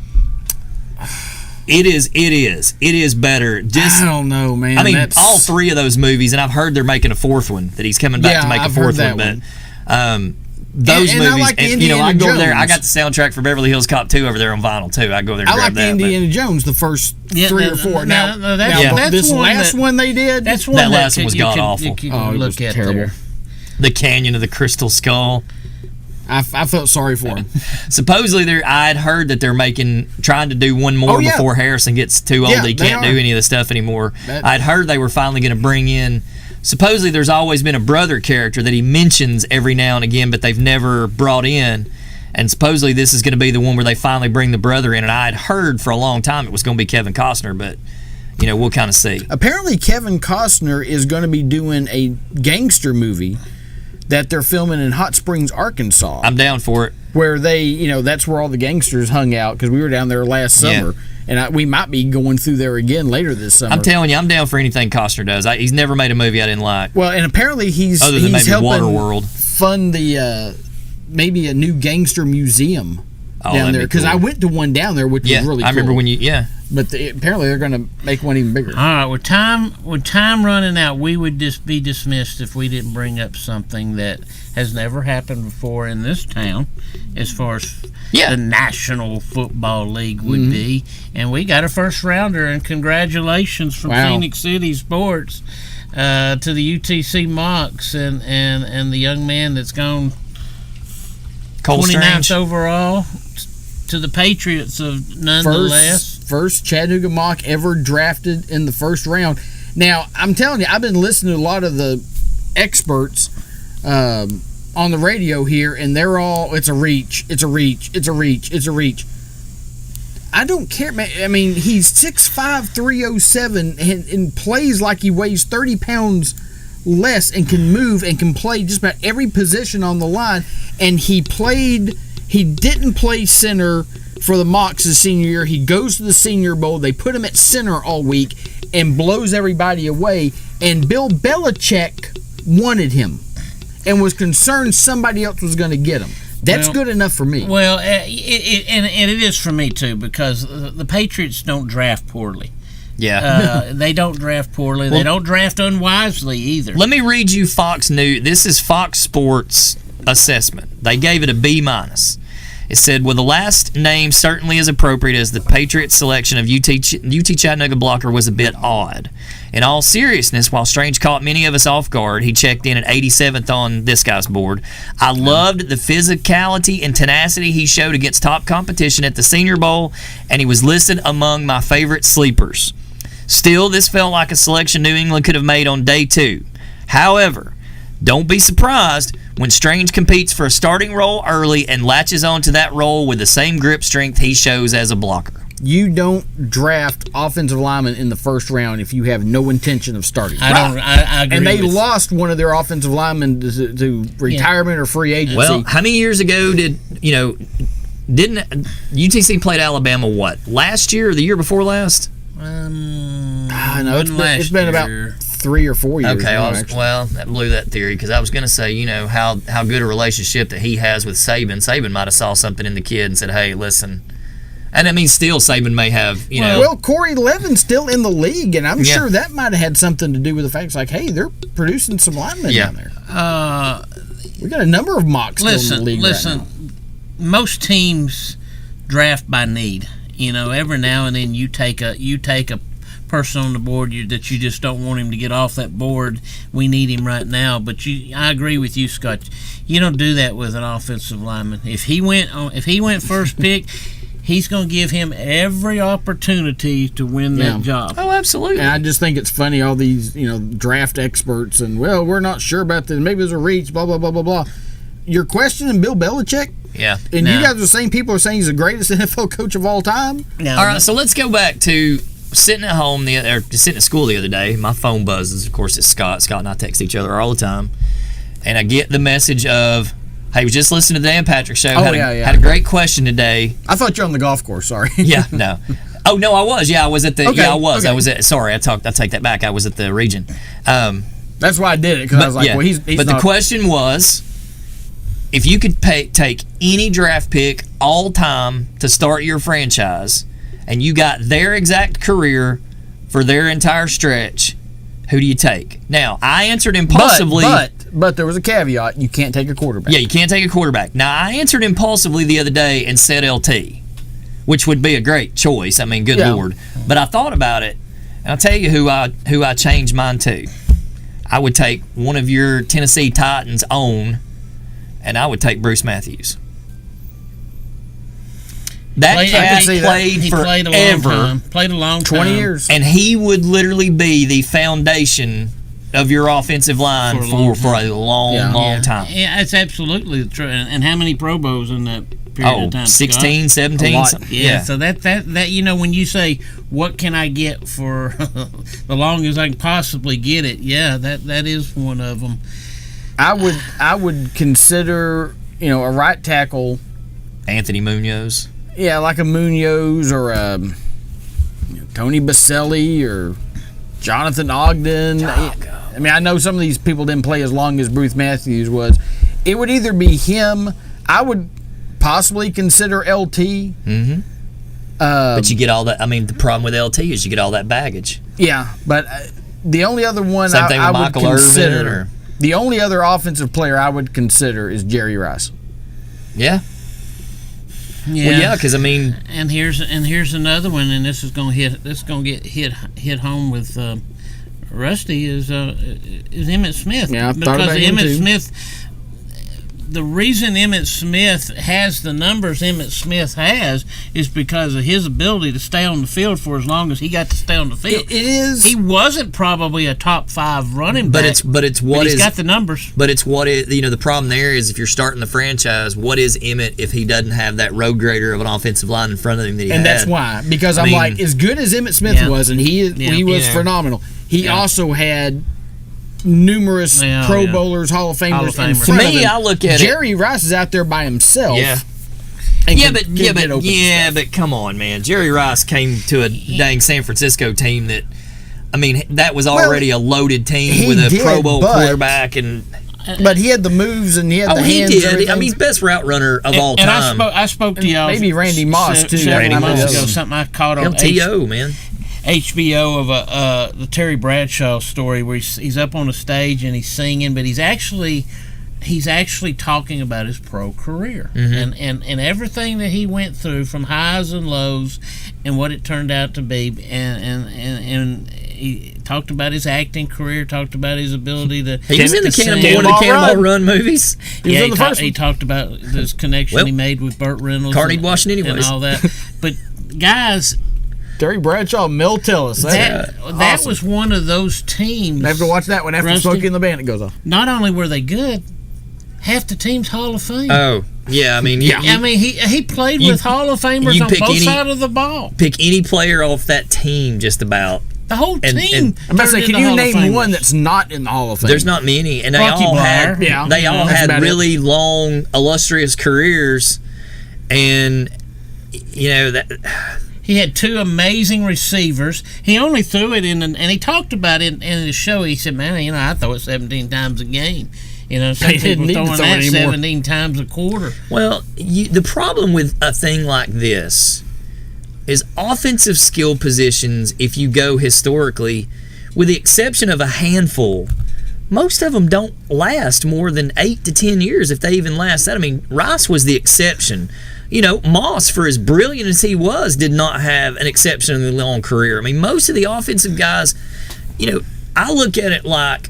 It is better. I don't know, man. I mean, all 3 of those movies, and I've heard they're making a 4th one. That he's coming back to make a 4th one. But those movies, I like I go over there. I got the soundtrack for Beverly Hills Cop 2 over there on vinyl too. I go over there. And grab that. Indiana Jones, the first 3 or 4. That's this last one they did. That's one that last one was god awful. It was terrible. The Canyon of the Crystal Skull. I felt sorry for him. Supposedly, I'd heard that they're trying to do one more before Harrison gets too old. He can't do any of the stuff anymore. I'd heard they were finally going to bring in. Supposedly, there's always been a brother character that he mentions every now and again, but they've never brought in. And supposedly, this is going to be the one where they finally bring the brother in. And I had heard for a long time it was going to be Kevin Costner, but we'll kind of see. Apparently, Kevin Costner is going to be doing a gangster movie that they're filming in Hot Springs, Arkansas. I'm down for it. Where they, that's where all the gangsters hung out, because we were down there last summer. And we might be going through there again later this summer. I'm telling you, I'm down for anything Costner does. He's never made a movie I didn't like. Well, and apparently he's maybe helping Waterworld fund the maybe a new gangster museum down there. Because cool. I went to one down there, which was really cool. I remember when But apparently they're going to make one even bigger. All right, with time running out, we would just be dismissed if we didn't bring up something that has never happened before in this town, as far as the National Football League would be. And we got a first rounder, and congratulations from Scenic City Sports to the UTC Mocs and the young man that's gone Cole 29th Strange. Overall to the Patriots of nonetheless. First Chattanooga Mock ever drafted in the first round. Now, I'm telling you, I've been listening to a lot of the experts on the radio here, and they're all, it's a reach, it's a reach, it's a reach, it's a reach. I don't care, man. I mean, he's 6'5", 307, and plays like he weighs 30 pounds less and can move and can play just about every position on the line. And he didn't play center for the Mocs his senior year. He goes to the Senior Bowl. They put him at center all week and blows everybody away. And Bill Belichick wanted him and was concerned somebody else was going to get him. That's good enough for me. Well, and it is for me too, because the Patriots don't draft poorly. Yeah. They don't draft poorly. They don't draft unwisely either. Let me read you Fox News. This is Fox Sports assessment. They gave it a B-. It said, well, the last name certainly is appropriate as the Patriots selection of UT Chattanooga blocker was a bit odd. In all seriousness, while Strange caught many of us off guard, he checked in at 87th on this guy's board. I loved the physicality and tenacity he showed against top competition at the Senior Bowl, and he was listed among my favorite sleepers. Still, this felt like a selection New England could have made on day 2. However, don't be surprised when Strange competes for a starting role early and latches onto that role with the same grip strength he shows as a blocker. You don't draft offensive linemen in the first round if you have no intention of starting. I agree. And they lost one of their offensive linemen to retirement or free agency. Well, how many years ago didn't UTC played Alabama last year or the year before last? No, it's been about 3 or 4 years. Okay, now, that blew that theory because I was going to say, how good a relationship that he has with Saban. Saban might have saw something in the kid and said, "Hey, listen." And I mean, still, Saban may have, Well, Corey Levin's still in the league, and I'm sure that might have had something to do with the fact, like, hey, they're producing some linemen down there. We got a number of mocks still in the league right now. Most teams draft by need. Every now and then you take a person on the board that you just don't want him to get off that board. We need him right now. But I agree with you, Scott. You don't do that with an offensive lineman. If he went first pick, he's going to give him every opportunity to win that job. Oh, absolutely. And I just think it's funny, all these draft experts and, well, we're not sure about this. Maybe there's a reach, blah, blah, blah, blah, blah. You're questioning Bill Belichick? Yeah. And you guys are the same people who are saying he's the greatest NFL coach of all time? No. All right, so let's go back to sitting at home, sitting at school the other day. My phone buzzes. Of course, it's Scott. Scott and I text each other all the time. And I get the message of, hey, was just listening to the Dan Patrick Show. Had a great question today. I thought you were on the golf course, sorry. Yeah, no. Oh, no, I was. Yeah, I was at the, okay, I was. Okay. I was at, sorry, I take that back. I was at the Region. That's why I did it, because I was like, well, he's But the question was, if you could take any draft pick all time to start your franchise, and you got their exact career for their entire stretch, who do you take? Now, I answered impulsively. But there was a caveat. You can't take a quarterback. Yeah, you can't take a quarterback. Now, I answered impulsively the other day and said LT, which would be a great choice. I mean, good Lord. But I thought about it, and I'll tell you who I changed mine to. I would take one of your Tennessee Titans' own, and I would take Bruce Matthews. That cat played forever. Played a long time. 20 years. And he would literally be the foundation of your offensive line for a long time. Yeah, it's absolutely true. And how many Pro Bowls in that period of time? 16, 17. Yeah, so that when you say, what can I get for the longest I can possibly get it, that is one of them. I would consider, a right tackle. Anthony Munoz. Yeah, like a Munoz or a Tony Baselli or Jonathan Ogden. I mean, I know some of these people didn't play as long as Bruce Matthews was. It would either be him. I would possibly consider LT. Mm-hmm. But you get all that. I mean, the problem with LT is you get all that baggage. Yeah, but the only other one Same thing with I would Michael consider, Irvin the only other offensive player I would consider is Jerry Rice. Yeah. Yeah. Well, yeah, because I mean, and here's another one, and this is going to get hit home with Rusty is Emmitt Smith. Yeah, because Emmitt Smith. The reason Emmitt Smith has the numbers Emmitt Smith has is because of his ability to stay on the field for as long as he got to stay on the field. It is. He wasn't probably a top 5 running back. But he's got the numbers. But it's what is the problem there is if you're starting the franchise, what is Emmitt if he doesn't have that road grader of an offensive line in front of him that he had? And that's why, because I'm like, as good as Emmitt Smith was, and he was phenomenal. He also had numerous Pro Bowlers, Hall of Famers. And to me, I look at Jerry Rice is out there by himself. Yeah. But come on, man. Jerry Rice came to a dang San Francisco team that, I mean, that was already a loaded team with a Pro Bowl quarterback But he had the moves and he had the hands. He did. I mean, he's best route runner of all time. And I spoke to y'all. Maybe Randy Moss too. Randy Moss ago, something I caught on LTO, man. HBO of the Terry Bradshaw story where he's up on a stage and he's singing, but he's he's actually talking about his pro career and everything that he went through from highs and lows and what it turned out to be, and he talked about his acting career, talked about his ability to. He was in the Cannonball Run movies. He talked about this connection he made with Burt Reynolds. Carney Washington, anyways, and all that. But guys. Terry Bradshaw, Mel Tillis. That awesome. Was one of those teams. I have to watch that one after Smokey and the Bandit goes off. Not only were they good, half the team's Hall of Fame. Oh, yeah. I mean, he played with Hall of Famers on both sides of the ball. Pick any player off that team, just about. The whole team. I'm about to say, can you name one that's not in the Hall of Fame? There's not many, and they all had really long, illustrious careers, and that. He had two amazing receivers. He only threw it in, and he talked about it in his show. He said, "Man, I throw it 17 times a game. Some people throwing that 17 times a quarter." Well, the problem with a thing like this is offensive skill positions. If you go historically, with the exception of a handful, most of them don't last more than 8 to 10 years, if they even last that. I mean, Rice was the exception. Moss, for as brilliant as he was, did not have an exceptionally long career. I mean, most of the offensive guys, I look at it like,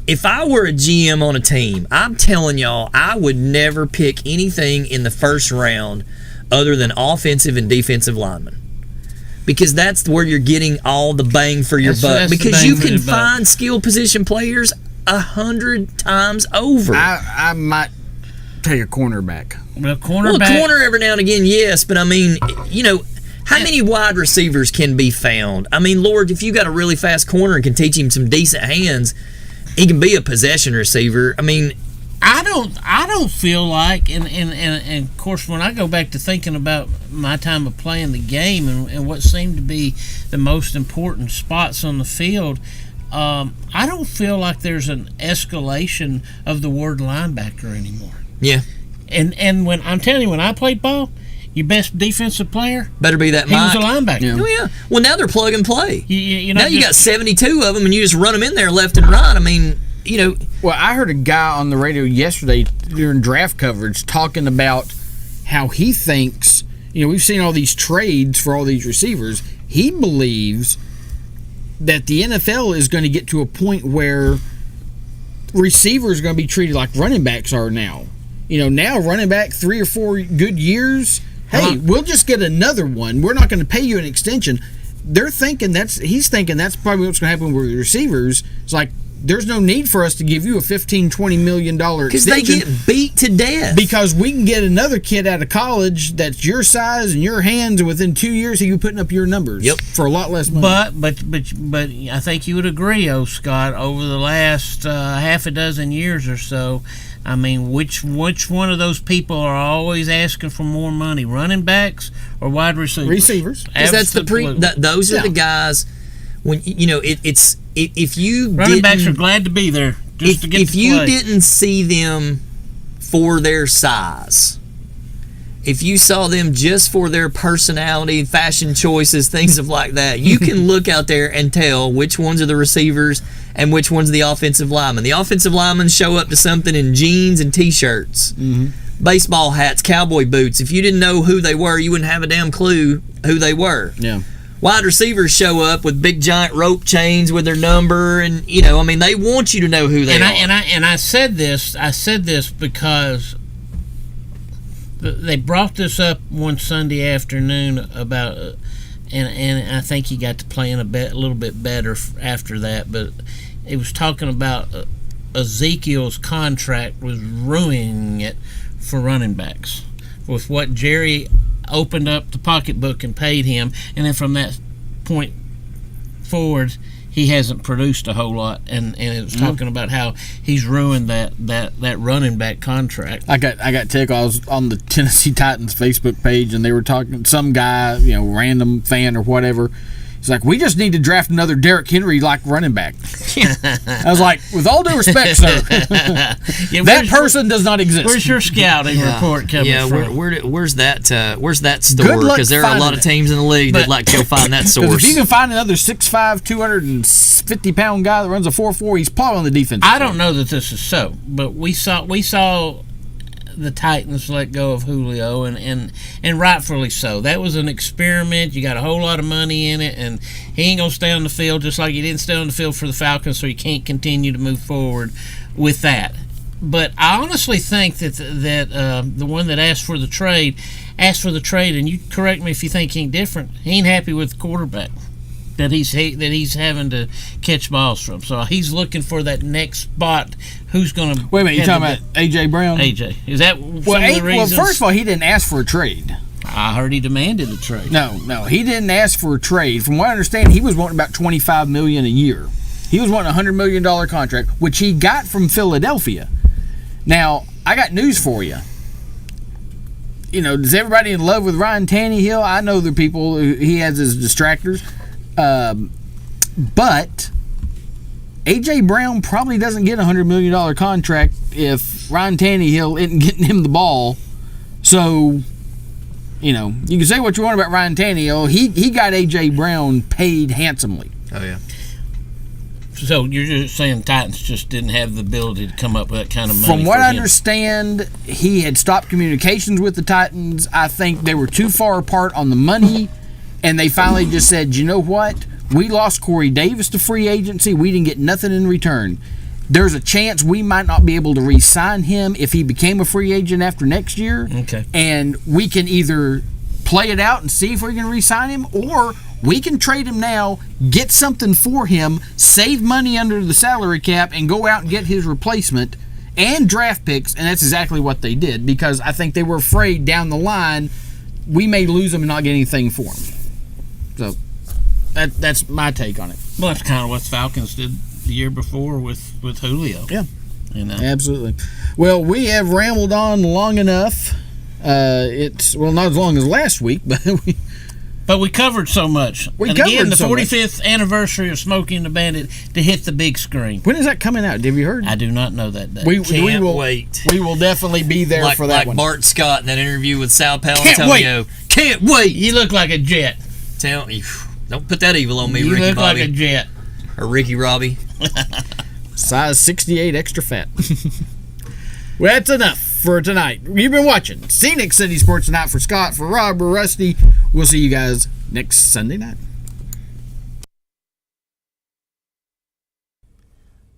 if I were a GM on a team, I'm telling y'all, I would never pick anything in the first round other than offensive and defensive linemen. Because that's where you're getting all the bang for your buck. Because you can find skill position players 100 times over. I might take a cornerback. Well, a corner every now and again, yes, but I mean, how many wide receivers can be found? I mean, Lord, if you got a really fast corner and can teach him some decent hands, he can be a possession receiver. I mean, I don't feel like, and of course, when I go back to thinking about my time of playing the game and what seemed to be the most important spots on the field, I don't feel like there's an escalation of the word linebacker anymore. Yeah. And when I'm telling you, when I played ball, your best defensive player better be that. He was a linebacker. Yeah. Oh yeah. Well, now they're plug and play. Now you got 72 of them, and you just run them in there left and right. I mean, Well, I heard a guy on the radio yesterday during draft coverage talking about how he thinks. We've seen all these trades for all these receivers. He believes that the NFL is going to get to a point where receivers are going to be treated like running backs are now. Now running back 3 or 4 good years, hey, we'll just get another one. We're not going to pay you an extension. He's thinking that's probably what's going to happen with receivers. It's like, there's no need for us to give you a $15, $20 million extension. Because they get beat to death. Because we can get another kid out of college that's your size and your hands, and within 2 years he can be putting up your numbers for a lot less money. But I think you would agree, Scott, over the last half a dozen years or so, I mean, which one of those people are always asking for more money, running backs or wide receivers? Receivers. Because those are the guys. When if you running backs are glad to be there just to get if you didn't see them for their size, if you saw them just for their personality, fashion choices, things like that, you can look out there and tell which ones are the receivers and which one's the offensive linemen. The offensive linemen show up to something in jeans and T-shirts, baseball hats, cowboy boots. If you didn't know who they were, you wouldn't have a damn clue who they were. Yeah. Wide receivers show up with big giant rope chains with their number, and they want you to know who they are. And I said this because they brought this up one Sunday afternoon about, and I think he got to playing a little bit better after that. But it was talking about Ezekiel's contract was ruining it for running backs with what Jerry opened up the pocketbook and paid him, and then from that point forward he hasn't produced a whole lot, and it was talking about how he's ruined that running back contract. I got ticked. I was on the Tennessee Titans Facebook page, and they were talking, some guy, random fan or whatever, It's like, we just need to draft another Derrick Henry like running back. I was like, with all due respect, sir, that person does not exist. Where's your scouting report coming from? Where's that store? Because there are a lot of teams in the league that like to go find that source. If you can find another 6'5", 250-pound guy that runs a 4.4, he's probably on the defense. I don't know that this is so, but we saw the Titans let go of Julio, and rightfully so. That was an experiment. You got a whole lot of money in it, and he ain't going to stay on the field just like he didn't stay on the field for the Falcons, so he can't continue to move forward with that. But I honestly think that the one that asked for the trade, and you correct me if you think he ain't different, he ain't happy with the quarterback that he's having to catch balls from. So he's looking for that next spot. Who's going to... Wait a minute, you're talking about A.J. Brown? A.J. Is that some of the reasons? Well, first of all, he didn't ask for a trade. I heard he demanded a trade. No, he didn't ask for a trade. From what I understand, he was wanting about $25 million a year. He was wanting a $100 million contract, which he got from Philadelphia. Now, I got news for you. You know, is everybody in love with Ryan Tannehill? I know there are people who he has as distractors. But A.J. Brown probably doesn't get a $100 million contract if Ryan Tannehill isn't getting him the ball. So, you know, you can say what you want about Ryan Tannehill. He got A.J. Brown paid handsomely. Oh, yeah. So you're just saying Titans just didn't have the ability to come up with that kind of money? From what I understand, he had stopped communications with the Titans. I think they were too far apart on the money, and they finally just said, you know what? We lost Corey Davis to free agency. We didn't get nothing in return. There's a chance we might not be able to re-sign him if he became a free agent after next year. Okay. And we can either play it out and see if we can re-sign him, or we can trade him now, get something for him, save money under the salary cap, and go out and get his replacement and draft picks. And that's exactly what they did, because I think they were afraid down the line we may lose him and not get anything for him. So that's my take on it. Well, that's kind of what the Falcons did the year before with Julio. Yeah, you know? Absolutely. Well, we have rambled on long enough. It's not as long as last week, but we covered so much. The 45th anniversary of Smokey and the Bandit to hit the big screen. When is that coming out? Have you heard? I do not know that day. We will wait. We will definitely be there for that one. Like Bart Scott in that interview with Sal Paolantonio. Can't wait. You look like a jet. Tell you, don't put that evil on me, you Ricky look Bobby. Like a jet. Or Ricky Robbie. Size 68 extra fat. Well, that's enough for tonight. You've been watching Scenic City Sports Tonight. For Scott, for Rob, or Rusty. We'll see you guys next Sunday night.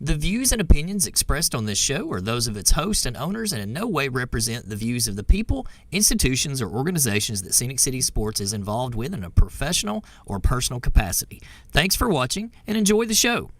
The views and opinions expressed on this show are those of its host and owners and in no way represent the views of the people, institutions, or organizations that Scenic City Sports is involved with in a professional or personal capacity. Thanks for watching and enjoy the show.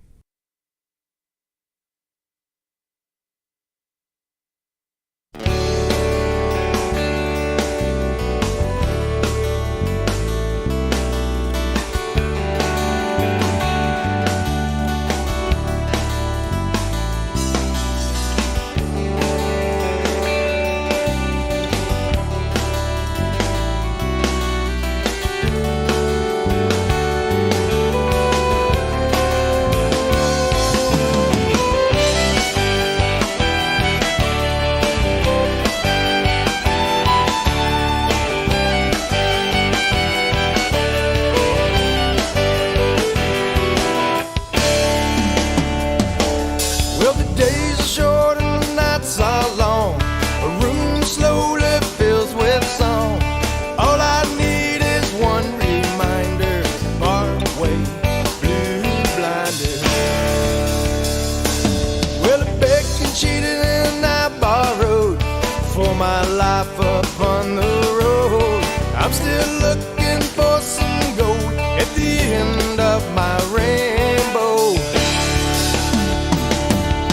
My life upon the road, I'm still looking for some gold at the end of my rainbow.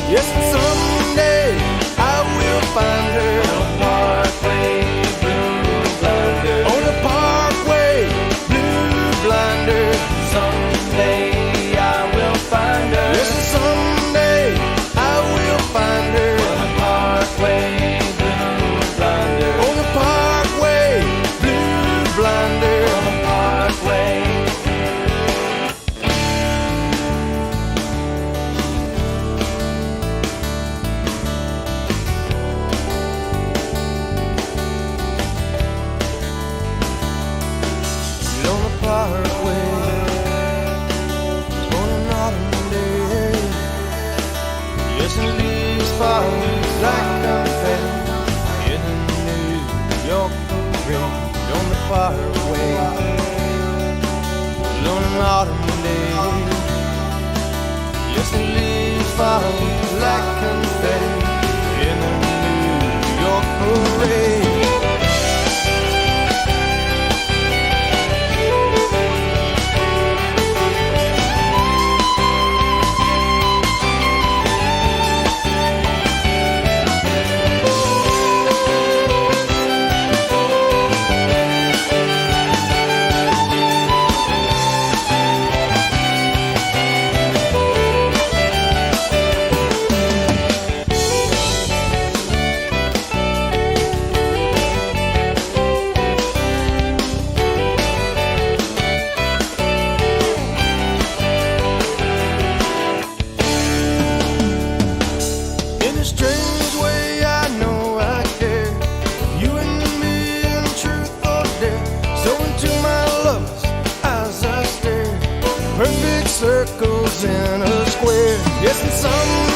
Yes, someday I will find her on the Parkway Blue Blinder. On the Parkway Blue Blinder. Someday I will find her. Yes, someday I will find her on the Parkway. On the Parkway, on the parkway on an autumn day. Yes, and leaves fall like confetti in a New York parade on the parkway on an autumn day. Yes, and leaves fall like confetti in a New York parade. Circles in a square. Yes, and some